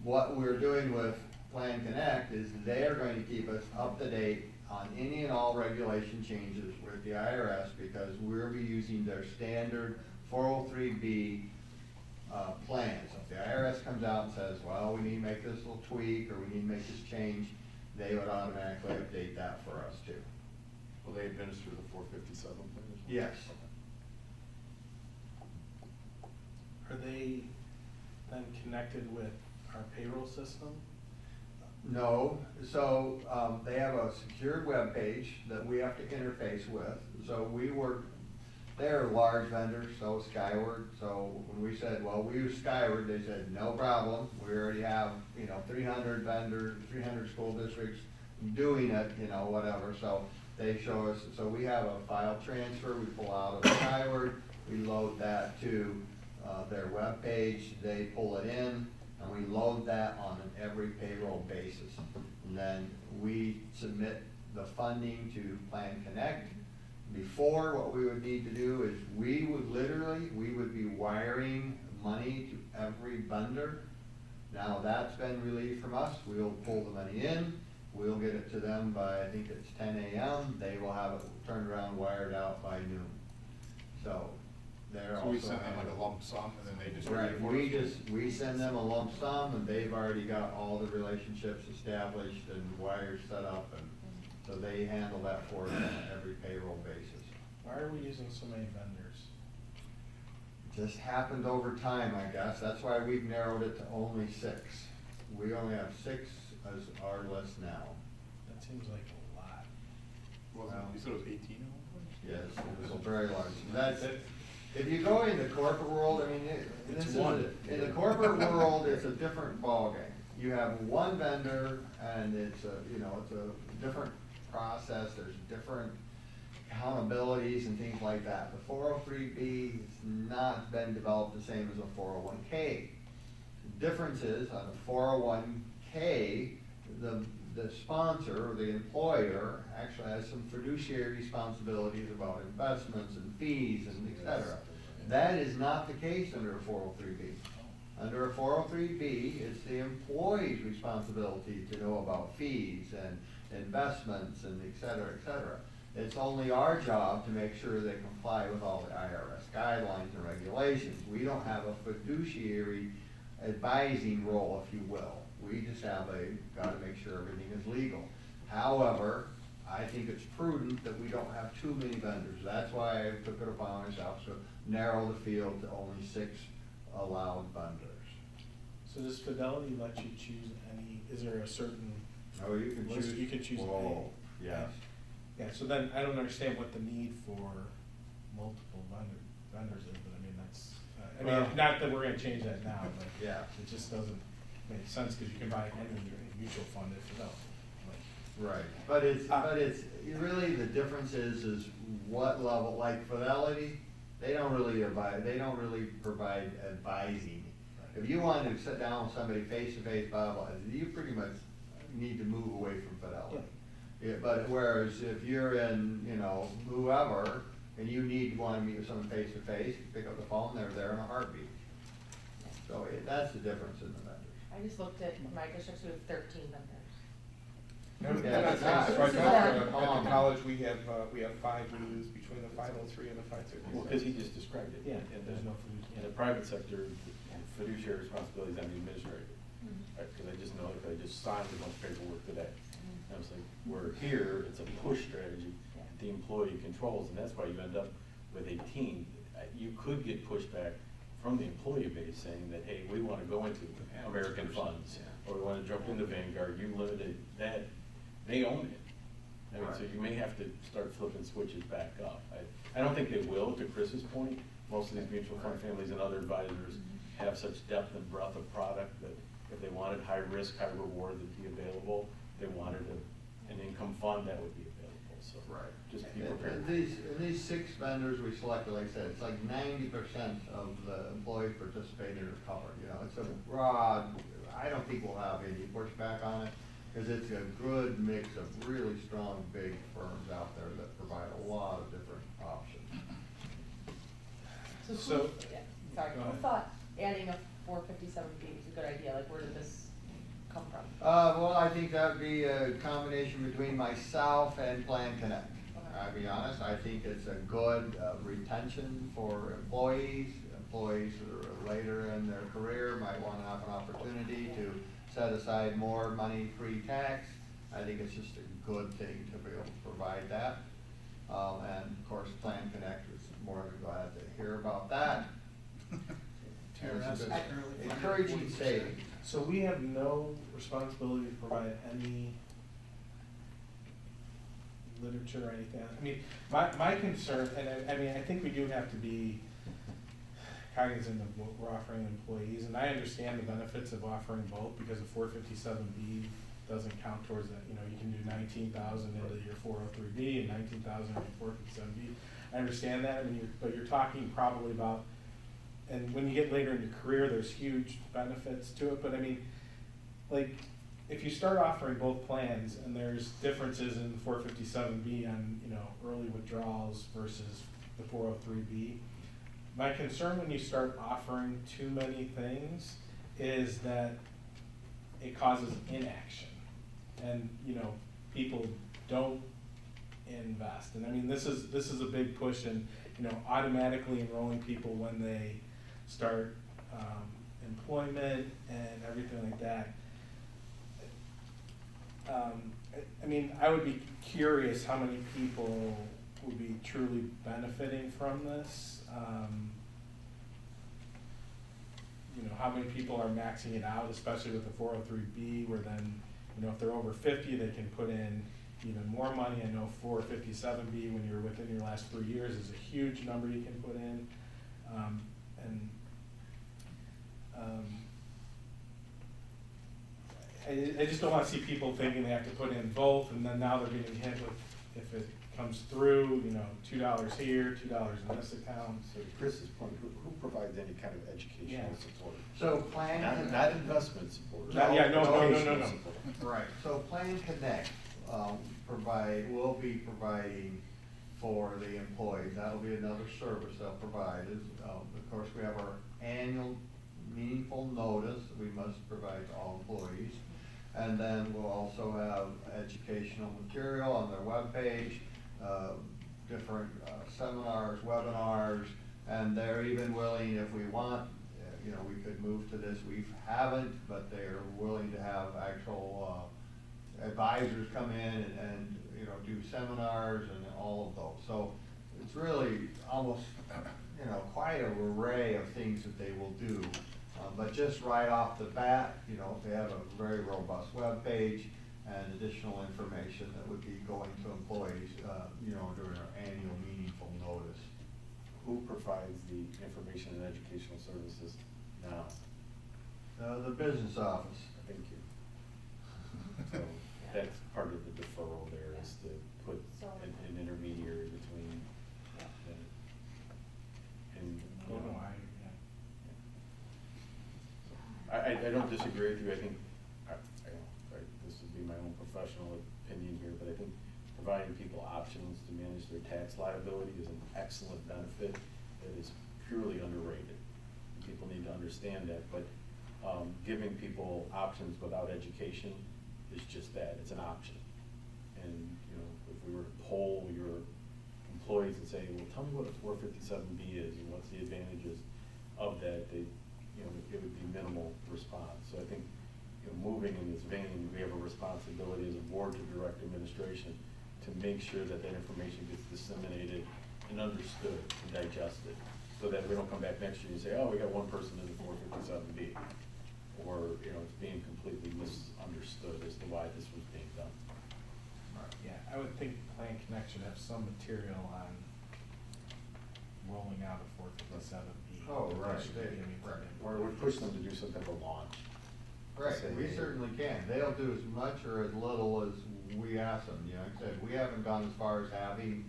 Speaker 10: What we're doing with Plan Connect is they're going to keep us up to date on any and all regulation changes with the IRS, because we'll be using their standard 403B plan. So if the IRS comes out and says, well, we need to make this little tweak, or we need to make this change, they would automatically update that for us too.
Speaker 1: Will they administer the 457 plan as well?
Speaker 10: Yes.
Speaker 8: Are they then connected with our payroll system?
Speaker 10: No, so they have a secured web page that we have to interface with. So they're a large vendor, so Skyward. So when we said, well, we use Skyward, they said, no problem. We already have, 300 vendors, 300 school districts doing it, whatever. So they show us, so we have a file transfer we pull out of Skyward. We load that to their web page. They pull it in, and we load that on an every payroll basis. And then we submit the funding to Plan Connect. Before, what we would need to do is we would be wiring money to every vendor. Now that's been relieved from us. We'll pull the money in. We'll get it to them by, I think it's 10 a.m. They will have it turned around, wired out by noon. So they're also.
Speaker 12: So we send them like a lump sum and then they just.
Speaker 10: Right, we send them a lump sum, and they've already got all the relationships established and wires set up, and so they handle that for us on every payroll basis.
Speaker 8: Why are we using so many vendors?
Speaker 10: It just happened over time, I guess. That's why we've narrowed it to only 6. We only have 6 as our list now.
Speaker 8: That seems like a lot.
Speaker 12: You said it was 18 of them?
Speaker 10: Yes, it was very large. That's it. If you go in the corporate world, I mean, in the corporate world, it's a different ballgame. You have one vendor, and it's a different process. There's different accountabilities and things like that. The 403B has not been developed the same as a 401K. The difference is on a 401K, the sponsor or the employer actually has some fiduciary responsibilities about investments and fees and et cetera. That is not the case under a 403B. Under a 403B, it's the employee's responsibility to know about fees and investments and et cetera, et cetera. It's only our job to make sure they comply with all the IRS guidelines and regulations. We don't have a fiduciary advising role, if you will. We just have got to make sure everything is legal. However, I think it's prudent that we don't have too many vendors. That's why I took it upon myself to narrow the field to only 6 allowed vendors.
Speaker 8: So does Fidelity let you choose any, is there a certain
Speaker 10: Oh, you can
Speaker 8: list?
Speaker 10: choose.
Speaker 8: You can choose
Speaker 10: Whoa,
Speaker 8: any.
Speaker 10: yes.
Speaker 8: Yeah, so then I don't understand what the need for multiple vendors is, but I mean, that's,
Speaker 10: Well-
Speaker 8: not that we're gonna change that now, but
Speaker 10: Yeah.
Speaker 8: it just doesn't make sense, because you can buy any mutual fund at Fidelity.
Speaker 10: Right, but it's really, the difference is what level, like Fidelity, they don't really provide advising. If you want to sit down with somebody face to face, blah, blah, you pretty much need to move away from Fidelity. Yeah, but whereas if you're in, whoever, and you want to meet with someone face to face, you pick up the phone, they're there in a heartbeat. So that's the difference in the vendors.
Speaker 14: I just looked at my districts, we have 13 vendors.
Speaker 10: Yeah,
Speaker 2: That's
Speaker 10: that's
Speaker 2: right
Speaker 10: not-
Speaker 2: now,
Speaker 10: it's
Speaker 2: at
Speaker 10: not
Speaker 2: the college, we have 5 we use between the 503 and the 560.
Speaker 15: Well, because he just described it.
Speaker 8: Yeah,
Speaker 15: In
Speaker 8: there's
Speaker 15: the-
Speaker 8: no fiduciary.
Speaker 15: In the private sector, the fiduciary responsibility is on the administrator. Because I just know, because I just signed a bunch of paperwork today. And I was like, we're here, it's a push strategy, the employee controls, and that's why you end up with a team. You could get pushback from the employee base saying that, hey, we want to go into American funds, or we want to jump into Vanguard, you limited that, they own it. I mean, so you may have to start flipping switches back up. I don't think they will, to Chris's point. Most of these mutual fund families and other advisors have such depth and breadth of product that if they wanted high risk, high reward that'd be available, they wanted an income fund that would be available, so.
Speaker 10: Right.
Speaker 15: Just be prepared.
Speaker 10: And these 6 vendors we selected, like I said, it's like 90% of the employees participating are covered, you know, it's a broad, I don't think we'll have any pushback on it, because it's a good mix of really strong, big firms out there that provide a lot of different options.
Speaker 8: So-
Speaker 14: Yeah, sorry,
Speaker 8: Go
Speaker 14: who
Speaker 8: ahead.
Speaker 14: thought adding a 457B was a good idea? Like, where did this come from?
Speaker 10: Well, I think that would be a combination between myself and Plan Connect. I'll be honest, I think it's a good retention for employees. Employees who are later in their career might want to have an opportunity to set aside more money pre-tax. I think it's just a good thing to be able to provide that. And of course, Plan Connect is more than glad to hear about that.
Speaker 11: TRS is currently
Speaker 10: Encouraging
Speaker 11: 40%.
Speaker 10: savings.
Speaker 8: So we have no responsibility to provide any literature or anything. I mean, my concern, and I mean, I think we do have to be cognizant of what we're offering employees, and I understand the benefits of offering both, because the 457B doesn't count towards that. You know, you can do 19,000 into your 403B and 19,000 into your 457B. I understand that, but you're talking probably about, and when you get later in your career, there's huge benefits to it, but I mean, like, if you start offering both plans and there's differences in 457B on, you know, early withdrawals versus the 403B, my concern when you start offering too many things is that it causes inaction, and, you know, people don't invest. And I mean, this is a big push in, you know, automatically enrolling people when they start employment and everything like that. I mean, I would be curious how many people would be truly benefiting from this. You know, how many people are maxing it out, especially with the 403B, where then, you know, if they're over 50, they can put in even more money. I know 457B, when you're within your last 3 years, is a huge number you can put in. I just don't want to see people thinking they have to put in both, and then now they're getting hit with, if it comes through, you know, $2 here, $2 in this account.
Speaker 15: So to Chris's point, who provides any kind of educational
Speaker 8: Yeah.
Speaker 15: support?
Speaker 10: So Plan Connect.
Speaker 15: Not investment support.
Speaker 8: No, yeah, no.
Speaker 15: Educational support.
Speaker 10: Right, so Plan Connect will be providing for the employees. That'll be another service they'll provide. Of course, we have our annual meaningful notice that we must provide to all employees. And then we'll also have educational material on their webpage, different seminars, webinars, and they're even willing, if we want, you know, we could move to this. We haven't, but they're willing to have actual advisors come in and you know, do seminars and all of those. So it's really almost, you know, quite an array of things that they will do. But just right off the bat, you know, they have a very robust webpage and additional information that would be going to employees, you know, during our annual meaningful notice.
Speaker 15: Who provides the information and educational services now?
Speaker 10: The business office.
Speaker 15: Thank you. So that's part of the deferral there, is to put an intermediary between. And, you know, I don't disagree with you. I think, this would be my own professional opinion here, but I think providing people options to manage their tax liability is an excellent benefit that is purely underrated. People need to understand that, but giving people options without education is just that, it's an option. And, you know, if we were to poll your employees and say, well, tell me what a 457B is and what's the advantages of that, they, you know, it would be minimal response. So I think, you know, moving in this vein, we have a responsibility as a board to direct administration to make sure that that information gets disseminated and understood and digested, so that we don't come back next year and say, oh, we got one person in the 457B. Or, you know, it's being completely misunderstood as to why this was being done.
Speaker 8: Yeah, I would think Plan Connect should have some material on rolling out a 457B.
Speaker 10: Oh, right.
Speaker 15: Or it would push them to do some type of launch.
Speaker 10: Right,
Speaker 15: Say,
Speaker 10: we
Speaker 15: hey,
Speaker 10: certainly can. They'll do as much or as little as we ask them. You know, like I said, we haven't gone as far as having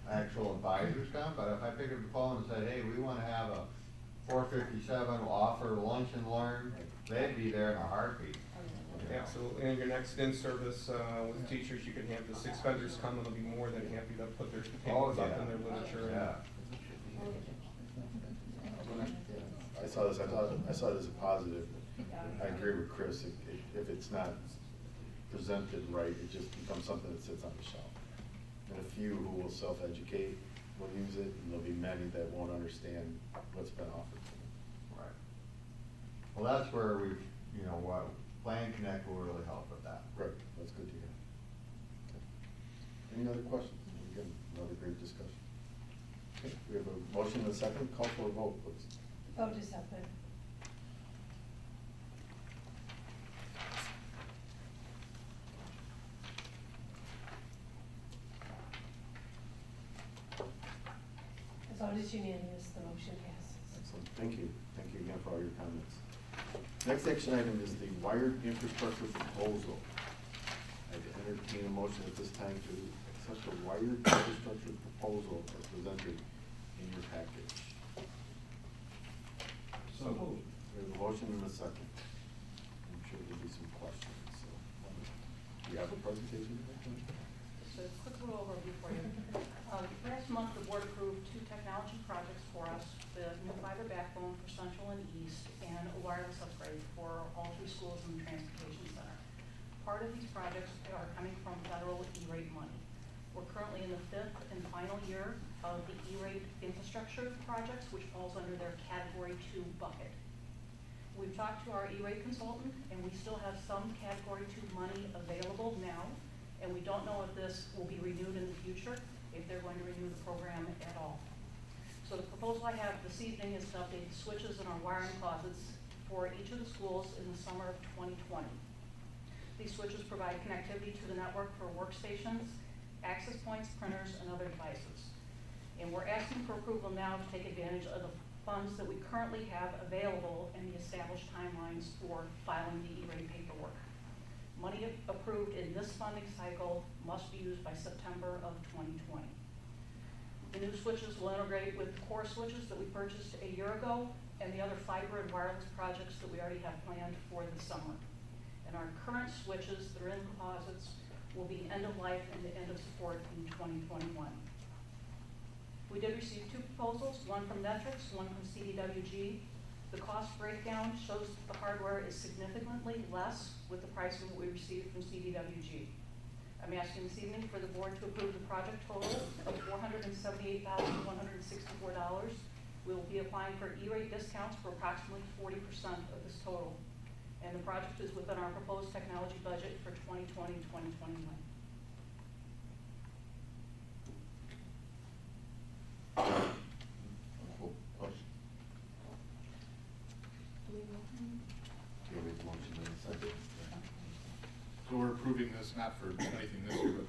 Speaker 10: actual advisors come, but if I pick up the phone and said, hey, we wanna have a 457 offer lunch and learn, they'd be there in a heartbeat.
Speaker 16: Absolutely, and your next in-service with teachers, you can have the 6 vendors come and they'll be more than happy to put their opinions up in their literature.
Speaker 10: Yeah.
Speaker 15: I saw this as a positive. I agree with Chris, if it's not presented right, it just becomes something that sits on the shelf. And a few who will self-educate will use it, and there'll be many that won't understand what's been offered to them.
Speaker 10: Right. Well, that's where we've, you know, what Plan Connect will really help with that.
Speaker 15: Right, that's good to hear. Okay. Any other questions? Again, another great discussion. Okay, we have a motion and a second. Call for a vote, please.
Speaker 3: The vote is open. The vote is unanimous, the motion passes.
Speaker 15: Excellent, thank you. Thank you again for all your comments. Next action item is the wired infrastructure proposal. I'd entertain a motion at this time to accept the wired infrastructure proposal as presented in your package.
Speaker 8: So moved.
Speaker 15: We have a motion and a second. I'm sure there'll be some questions, so. Do you have a presentation?
Speaker 17: Just a quick little overview for you. Last month, the board approved 2 technology projects for us, the new fiber backbone for Central and East, and a wireless upgrade for all 3 schools in the transportation center. Part of these projects are coming from federal E-rate money. We're currently in the 5th and final year of the E-rate infrastructure projects, which falls under their Category 2 bucket. We've talked to our E-rate consultant, and we still have some Category 2 money available now, and we don't know if this will be renewed in the future, if they're going to renew the program at all. So the proposal I have this evening is to update the switches in our wiring closets for each of the schools in the summer of 2020. These switches provide connectivity to the network for workstations, access points, printers, and other devices. And we're asking for approval now to take advantage of the funds that we currently have available and the established timelines for filing the E-rate paperwork. Money approved in this funding cycle must be used by September of 2020. The new switches will integrate with the core switches that we purchased a year ago and the other fiber and wireless projects that we already have planned for the summer. And our current switches that are in closets will be end of life and the end of support in 2021. We did receive 2 proposals, one from Netrix, one from CDWG. The cost breakdown shows that the hardware is significantly less with the price of what we received from CDWG. I'm asking this evening for the board to approve the project total of $478,164. We will be applying for E-rate discounts for approximately 40% of this total. And the project is within our proposed technology budget for 2020-2021.
Speaker 12: So we're approving this not for anything this year, but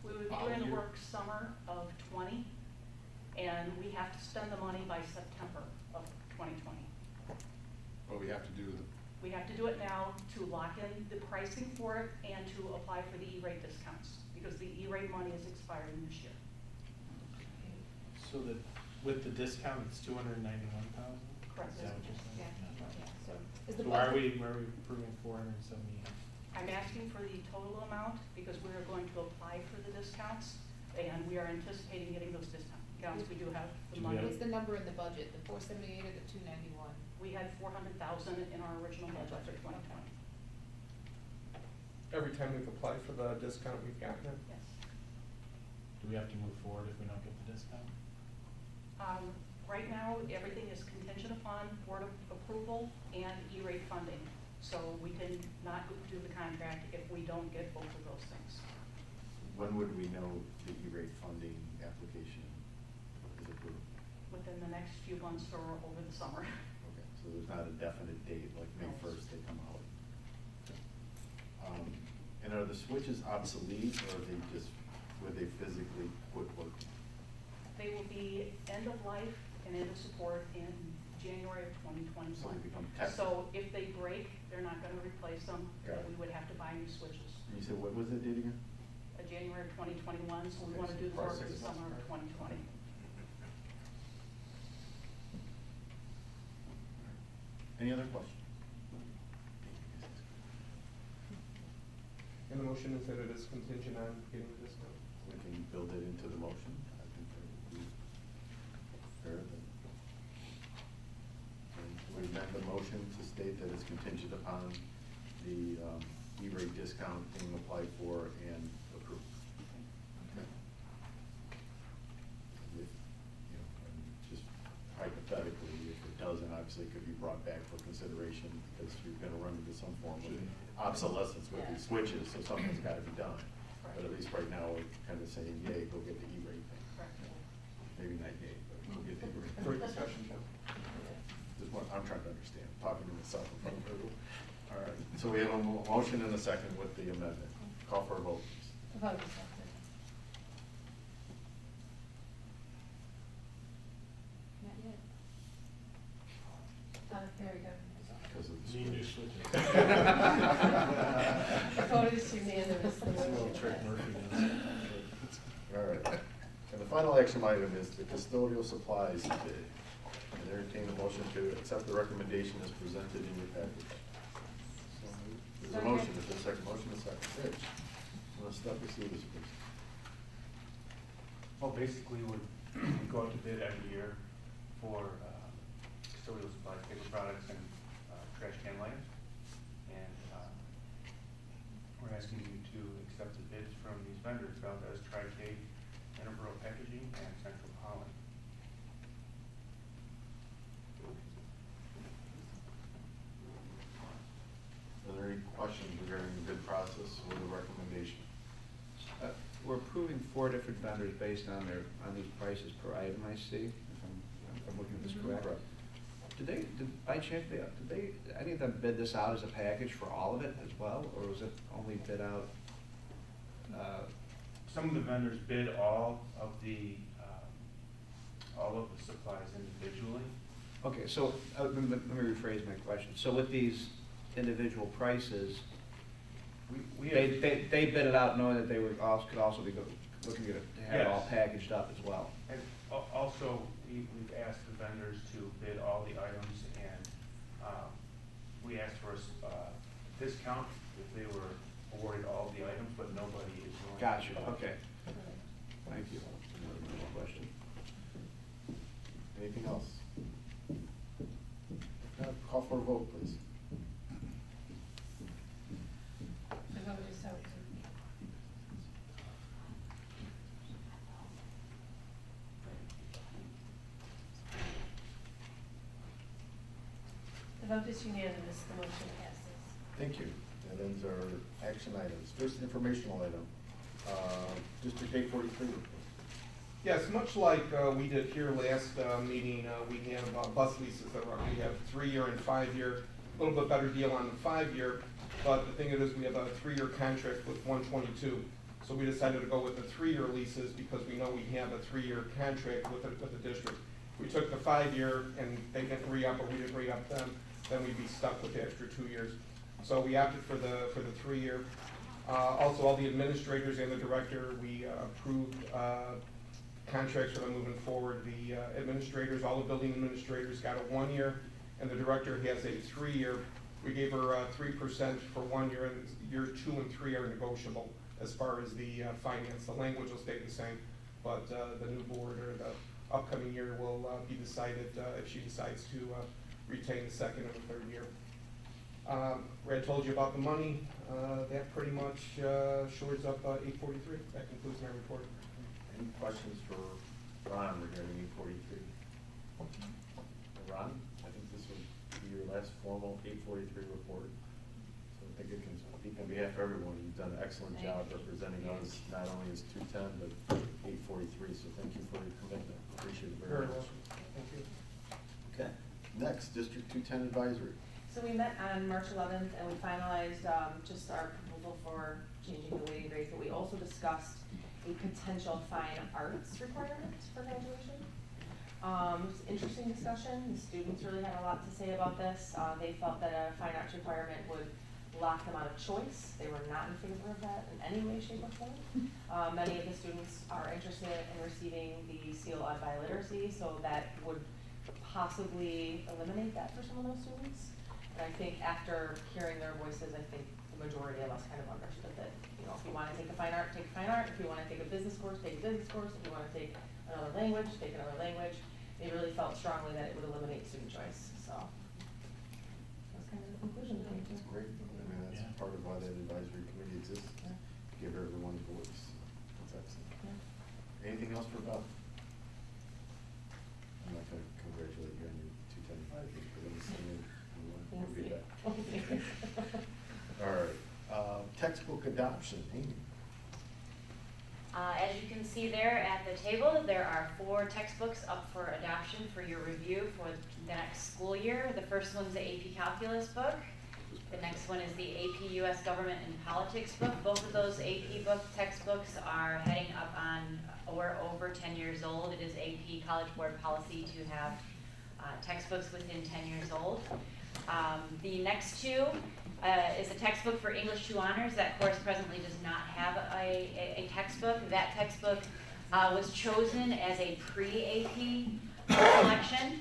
Speaker 17: We would be doing the work summer of 20, and we have to spend the money by September of 2020.
Speaker 12: but we have to do the,
Speaker 17: We have to do it now to lock in the pricing for it and to apply for the E-rate discounts, because the E-rate money is expiring this year.
Speaker 8: So that, with the discount, it's $291,000?
Speaker 17: Correct.
Speaker 8: Is that what you're saying?
Speaker 17: Yeah.
Speaker 8: Yeah.
Speaker 14: So is
Speaker 8: So
Speaker 14: the
Speaker 8: why are
Speaker 14: budget,
Speaker 8: we approving 478?
Speaker 17: I'm asking for the total amount because we are going to apply for the discounts and we are anticipating getting those discounts. We do have the money.
Speaker 18: What's the number in the budget, the 478 or the 291?
Speaker 17: We had 400,000 in our original budget for 2020.
Speaker 16: Every time we've applied for the discount, we've gotten it.
Speaker 17: Yes.
Speaker 8: Do we have to move forward if we don't get the discount?
Speaker 17: Right now, everything is contingent upon board approval and E-rate funding. So we can not do the contract if we don't get both of those things.
Speaker 1: When would we know the E-rate funding application is approved?
Speaker 17: Within the next few months or over the summer.
Speaker 1: Okay, so there's not a definite date, like May 1st they come out. And are the switches obsolete, or are they just, would they physically quit working?
Speaker 17: They will be end of life and end of support in January of 2021.
Speaker 1: So they become technical.
Speaker 17: So if they break, they're not going to replace them.
Speaker 1: Got it.
Speaker 17: We would have to buy new switches.
Speaker 1: And you said, what was the date again?
Speaker 17: January of 2021, so we
Speaker 1: Okay,
Speaker 17: want to
Speaker 1: so
Speaker 17: do the
Speaker 1: about
Speaker 17: work
Speaker 1: 6
Speaker 17: in the
Speaker 1: months
Speaker 17: summer of
Speaker 1: prior.
Speaker 17: 2020.
Speaker 1: Any other questions?
Speaker 16: And the motion is that it is contingent on getting the discount.
Speaker 1: We can build it into the motion. I think that would be fair. And we amend the motion to state that it's contingent upon the E-rate discount being applied for and approved. Okay. If, you know, and just hypothetically, if it doesn't, obviously it could be brought back for consideration because you're gonna run into some form of obsolescence with these switches, so something's gotta be done. But at least right now, we're kind of saying, yay, go get the E-rate thing. Maybe not yay, but go get the E-rate.
Speaker 16: Great discussion, John.
Speaker 1: I'm trying to understand, talking to myself in front of everyone. All right, so we have a motion and a second with the amendment. Call for a vote, please.
Speaker 3: The vote is open.
Speaker 18: Not yet.
Speaker 3: There we go.
Speaker 1: Because of the
Speaker 8: Need new
Speaker 1: switch.
Speaker 8: switches.
Speaker 3: The vote is unanimous. The
Speaker 8: It's a little
Speaker 3: motion
Speaker 8: trick
Speaker 3: passes.
Speaker 8: Murphy does.
Speaker 1: All right, and the final action item is the custodial supplies bid. And entertain a motion to accept the recommendation as presented in your package. There's a motion, is there a second? Motion and a second. Rich, you want to step us through this, please?
Speaker 19: Well, basically, we go out to bid every year for custodial supplies, paper products, and trash can liners. And we're asking you to accept the bids from these vendors, Valdez, Tri-K, Interboro Packaging, and Central Holland.
Speaker 1: Are there any questions regarding the bid process or the recommendation?
Speaker 20: We're approving 4 different vendors based on these prices per item, I see, if I'm looking at this correct. Did by chance, did any of them bid this out as a package for all of it as well, or was it only bid out?
Speaker 19: Some of the vendors bid all of the supplies individually.
Speaker 20: Okay, so let me rephrase my question. So with these individual prices, they bid it out knowing that they could also be looking to have it all
Speaker 19: Yes.
Speaker 20: packaged up as well.
Speaker 19: And also, we've asked the vendors to bid all the items, and we asked for a discount if they were awarded all the items, but nobody is willing.
Speaker 20: Gotcha,
Speaker 19: to.
Speaker 20: okay. Thank you. Another question.
Speaker 1: Anything else? Call for a vote, please.
Speaker 3: The vote is open. The vote is unanimous. The motion passes.
Speaker 1: Thank you. That ends our action items. First informational item, District 843 report.
Speaker 16: Yes, much like we did here last meeting, we have bus leases that we have 3-year and 5-year, a little bit better deal on the 5-year, but the thing is we have a 3-year contract with 122. So we decided to go with the 3-year leases because we know we have a 3-year contract with the district. We took the 5-year and they didn't re-up or we didn't re-up them, then we'd be stuck with the extra 2 years. So we opted for the 3-year. Also, all the administrators and the director, we approved contracts for them moving forward. The administrators, all the building administrators got a 1-year, and the director has a 3-year. We gave her 3% for 1 year, and year 2 and 3 are negotiable as far as the finance. The language will stay the same, but the new board or the upcoming year will be decided if she decides to retain the second and the third year. Red told you about the money. That pretty much shores up 843. That concludes my report.
Speaker 1: Any questions for Ron regarding 843? Ron, I think this would be your last formal 843 report. So I think it can speak on behalf of everyone. You've done an excellent job representing us, not only as 210, but 843. So thank you for your commitment. Appreciate it very much.
Speaker 16: Thank you.
Speaker 1: Okay. Next, District 210 Advisory.
Speaker 14: So we met on March 11th and we finalized just our proposal for changing the weighting grades, but we also discussed a potential fine arts requirement for graduation. It was an interesting discussion. The students really had a lot to say about this. They felt that a fine arts requirement would lock them out of choice. They were not in favor of that in any way, shape, or form. Many of the students are interested in receiving the seal of biliteracy, so that would possibly eliminate that for some of those students. And I think after hearing their voices, I think the majority of us kind of understood that, you know, if you want to take a fine art, take a fine art. If you want to take a business course, take a business course. If you want to take another language, take another language. They really felt strongly that it would eliminate student choice. So that's kind of the conclusion.
Speaker 1: That's great. I mean, that's part of why that advisory committee exists.
Speaker 14: Yeah.
Speaker 1: Give everyone a voice. That's excellent.
Speaker 14: Yeah.
Speaker 1: Anything else for Bob? I'm not going to congratulate you on your 210 advisory, but let me see you. We'll be back. All right. Textbook adoption. Amy.
Speaker 7: As you can see there at the table, there are 4 textbooks up for adoption for your review for the next school year. The first one's the AP Calculus book. The next one is the AP US Government and Politics book. Both of those AP textbooks are heading up on or over 10 years old. It is AP College Board policy to have textbooks within 10 years old. The next 2 is a textbook for English 2 honors. That course presently does not have a textbook. That textbook was chosen as a pre-AP selection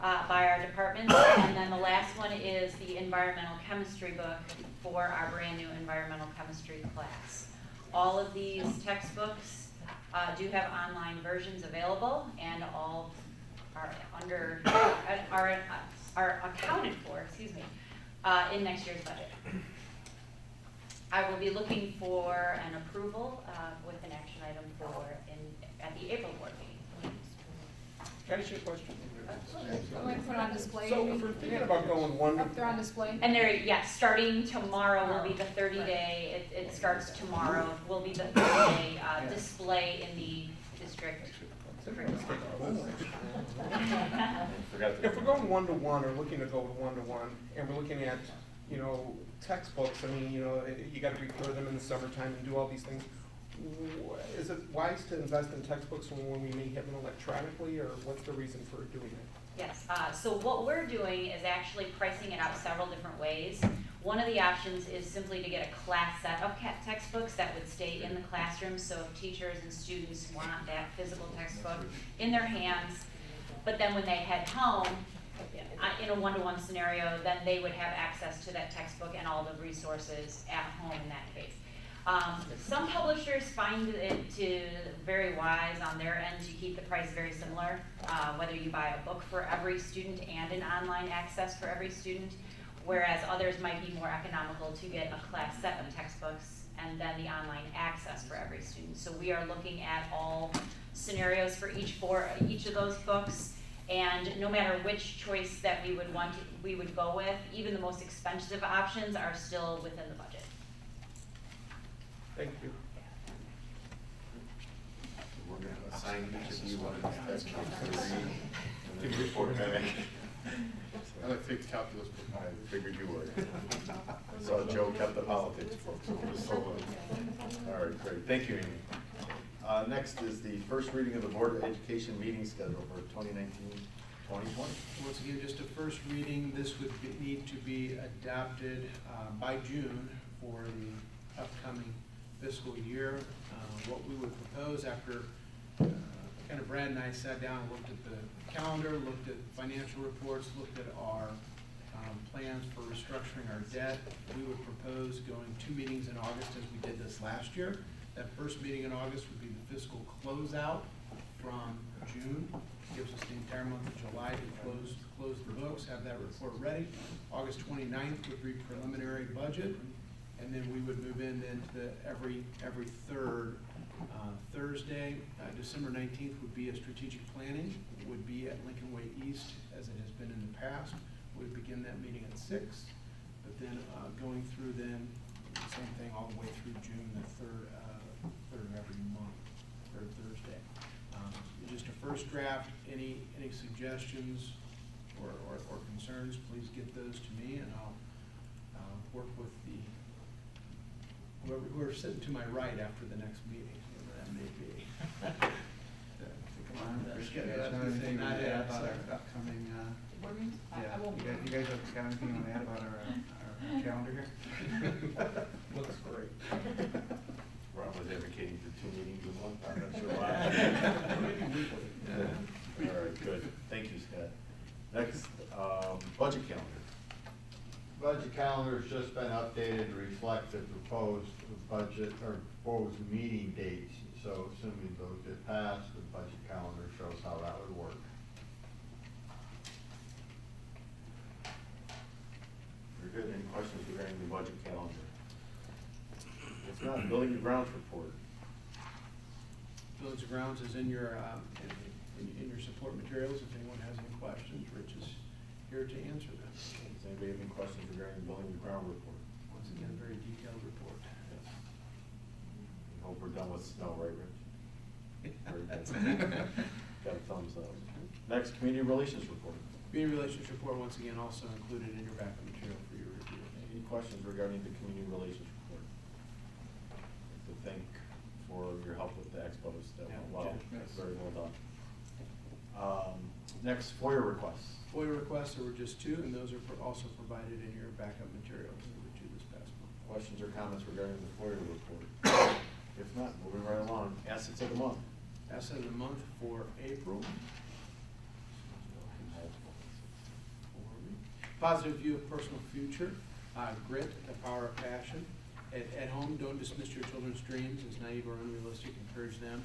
Speaker 7: by our departments. And then the last one is the environmental chemistry book for our brand new environmental chemistry class. All of these textbooks do have online versions available, and all are are accounted for, in next year's budget. I will be looking for an approval with an action item at the April board meeting.
Speaker 16: Can I ask you a question?
Speaker 18: I'm going to put it on display.
Speaker 16: So if we're thinking about going one
Speaker 18: Up there on display.
Speaker 7: And starting tomorrow will be the 30-day, it starts tomorrow, will be the 30-day display in the district.
Speaker 16: If we're going 1-to-1 or looking to go 1-to-1, and we're looking at, you know, textbooks, I mean, you know, you got to repair them in the summertime and do all these things. Is it wise to invest in textbooks when we may have them electronically, or what's the reason for doing that?
Speaker 7: Yes, so what we're doing is actually pricing it out several different ways. One of the options is simply to get a class set of textbooks that would stay in the classroom, so if teachers and students want that physical textbook in their hands, but then when they head home, in a 1-to-1 scenario, then they would have access to that textbook and all the resources at home in that case. Some publishers find it very wise on their end to keep the price very similar, whether you buy a book for every student and an online access for every student, whereas others might be more economical to get a class set of textbooks and then the online access for every student. So we are looking at all scenarios for each of those books, and no matter which choice that we would go with, even the most expensive options are still within the budget.
Speaker 16: Thank you.
Speaker 1: We're going to assign each of you one of these textbooks to read and then report back.
Speaker 12: I like to take the calculus book.
Speaker 1: I figured you would. I saw Joe kept the politics book, so it was so good. All right, great. Thank you, Amy. Next is the first reading of the Board of Education meeting schedule for 2019-2020.
Speaker 11: Once again, just a first reading. This would need to be adopted by June for the upcoming fiscal year. What we would propose after kind of Brad and I sat down and looked at the calendar, looked at financial reports, looked at our plans for restructuring our debt. We would propose going 2 meetings in August as we did this last year. That first meeting in August would be the fiscal closeout from June. Gives us the entire month of July to close the books, have that report ready. August 29th would be preliminary budget, and then we would move in then to every third Thursday. December 19th would be a strategic planning. It would be at Lincoln Way East, as it has been in the past. We would begin that meeting at 6, but then going through then, the same thing all the way through June, the third of every month, third Thursday. Just a first draft, any suggestions or concerns, please get those to me, and I'll work with whoever's sitting to my right after the next meeting, whoever that may be.
Speaker 20: Come on,
Speaker 11: That's
Speaker 20: you
Speaker 11: good.
Speaker 20: guys have anything to add about our upcoming,
Speaker 14: Board meetings?
Speaker 20: yeah,
Speaker 14: I won't.
Speaker 20: you guys have got anything you want to add about our calendar here?
Speaker 11: Looks great.
Speaker 15: Rob was advocating for 2 meetings a month, I'm not sure why.
Speaker 11: Maybe weekly.
Speaker 15: Yeah. All right, good. Thank you, Scott. Next, budget calendar.
Speaker 10: Budget calendar's just been updated to reflect the proposed budget, or proposed meeting dates. So assuming those get passed, the budget calendar shows how that would work.
Speaker 15: Very good. Any questions regarding the budget calendar? If not, building and grounds report.
Speaker 11: Buildings and Grounds is in your in your support materials. If anyone has any questions, Rich is here to answer them.
Speaker 15: Does anybody have any questions regarding the building and ground report?
Speaker 11: Once again, a very detailed report.
Speaker 15: Yes. We hope we're done with snow, right, Rich? Very good. Got a thumbs up. Next, community relations report.
Speaker 11: Community relations report, once again, also included in your backup material for your review.
Speaker 15: Any questions regarding the community relations report? I'd like to thank for your help with the expos. That went well. That's very well done. Next, FOIA requests.
Speaker 11: FOIA requests, there were just 2, and those are also provided in your backup materials. There were 2 this past month.
Speaker 15: Questions or comments regarding the FOIA report? If not, moving right along. Assets of the month.
Speaker 11: Asset of the month for April. Positive view of personal future. Grit, the power of passion. At home, don't dismiss your children's dreams as naive or unrealistic. Encourage them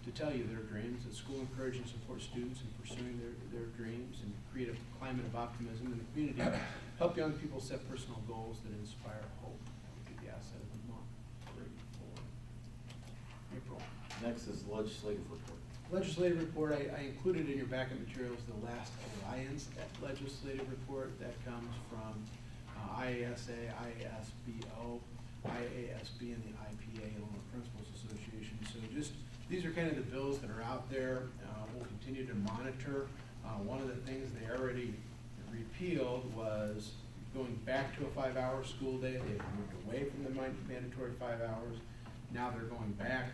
Speaker 11: to tell you their dreams. At school, encourage and support students in pursuing their dreams and create a climate of optimism in the community. Help young people set personal goals that inspire hope. That would be the asset of the month for April.
Speaker 15: Next is legislative report.
Speaker 11: Legislative report, I included in your backup materials the last Alliance legislative report that comes from IASA, IASBO, IASB, and the IPA, Illinois Principals Association. So these are kind of the bills that are out there. We'll continue to monitor. One of the things they already repealed was going back to a 5-hour school day. They've moved away from the mandatory 5 hours. Now they're going back.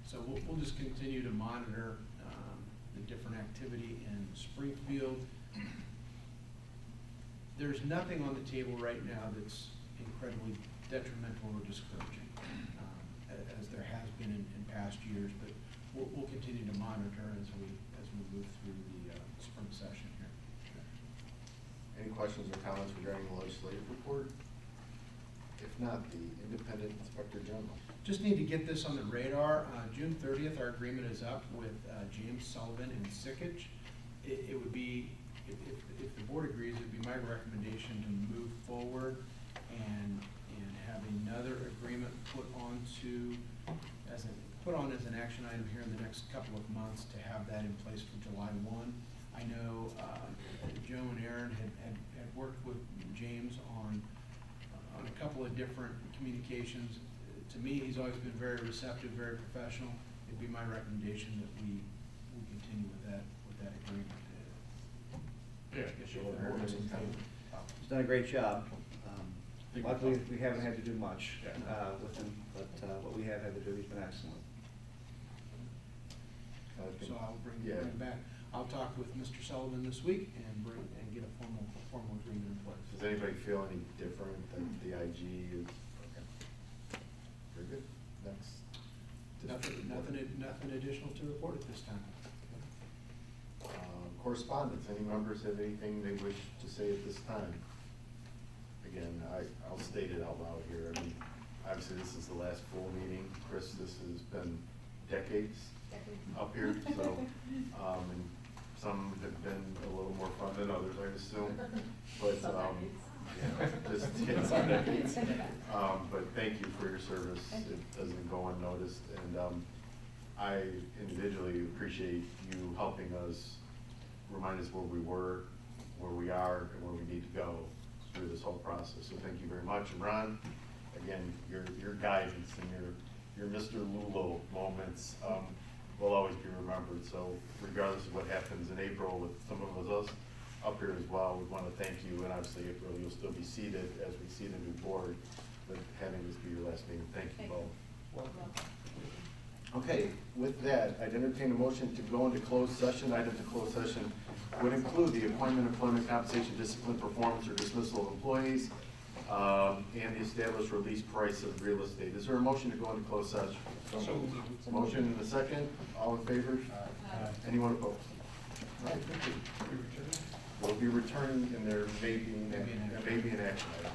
Speaker 11: So we'll just continue to monitor the different activity in Springfield. There's nothing on the table right now that's incredibly detrimental or discouraging, as there has been in past years. But we'll continue to monitor as we move through the spring session here.
Speaker 1: Any questions or comments regarding the legislative report? If not, the independent inspector general.
Speaker 11: Just need to get this on the radar. June 30th, our agreement is up with James Sullivan and Sickage. It would be, if the board agrees, it would be my recommendation to move forward and have another agreement put on as an action item here in the next couple of months to have that in place for July 1. I know Joe and Aaron had worked with James on a couple of different communications. To me, he's always been very receptive, very professional. It'd be my recommendation that we continue with that agreement.
Speaker 20: He's done a great job. Luckily, we haven't had to do much with him, but what we have had to do, he's been excellent.
Speaker 11: So I'll bring it back. I'll talk with Mr. Sullivan this week and get a formal agreement in place.
Speaker 1: Does anybody feel any different than the IG is? Okay. Very good. Next.
Speaker 11: Nothing additional to report at this time.
Speaker 1: Correspondence. Any members have anything they wish to say at this time?
Speaker 15: again, I'll state it out loud here. I mean, obviously, this is the last full meeting. Chris, this has been decades up here, so, and some have been a little more fun than others, I assume. But, yeah, just, yeah, some decades. But thank you for your service. It doesn't go unnoticed. And I individually appreciate you helping us, remind us where we were, where we are, and where we need to go through this whole process. So thank you very much. And Ron, again, your guidance and your Mr. Lulo moments will always be remembered. So regardless of what happens in April with some of us up here as well, we want to thank you. And obviously, April, you'll still be seated as we see the new board, but having this be your last meeting. Thank you both. Okay, with that, I'd entertain a motion to go into closed session. Items of closed session would include the appointment, employment, compensation, discipline, performance, or dismissal of employees, and the established or lease price of real estate. Is there a motion to go into closed session? Motion and a second. All in favor? Anyone opposed? All right, thank you. We'll be returning, and there may be an action item.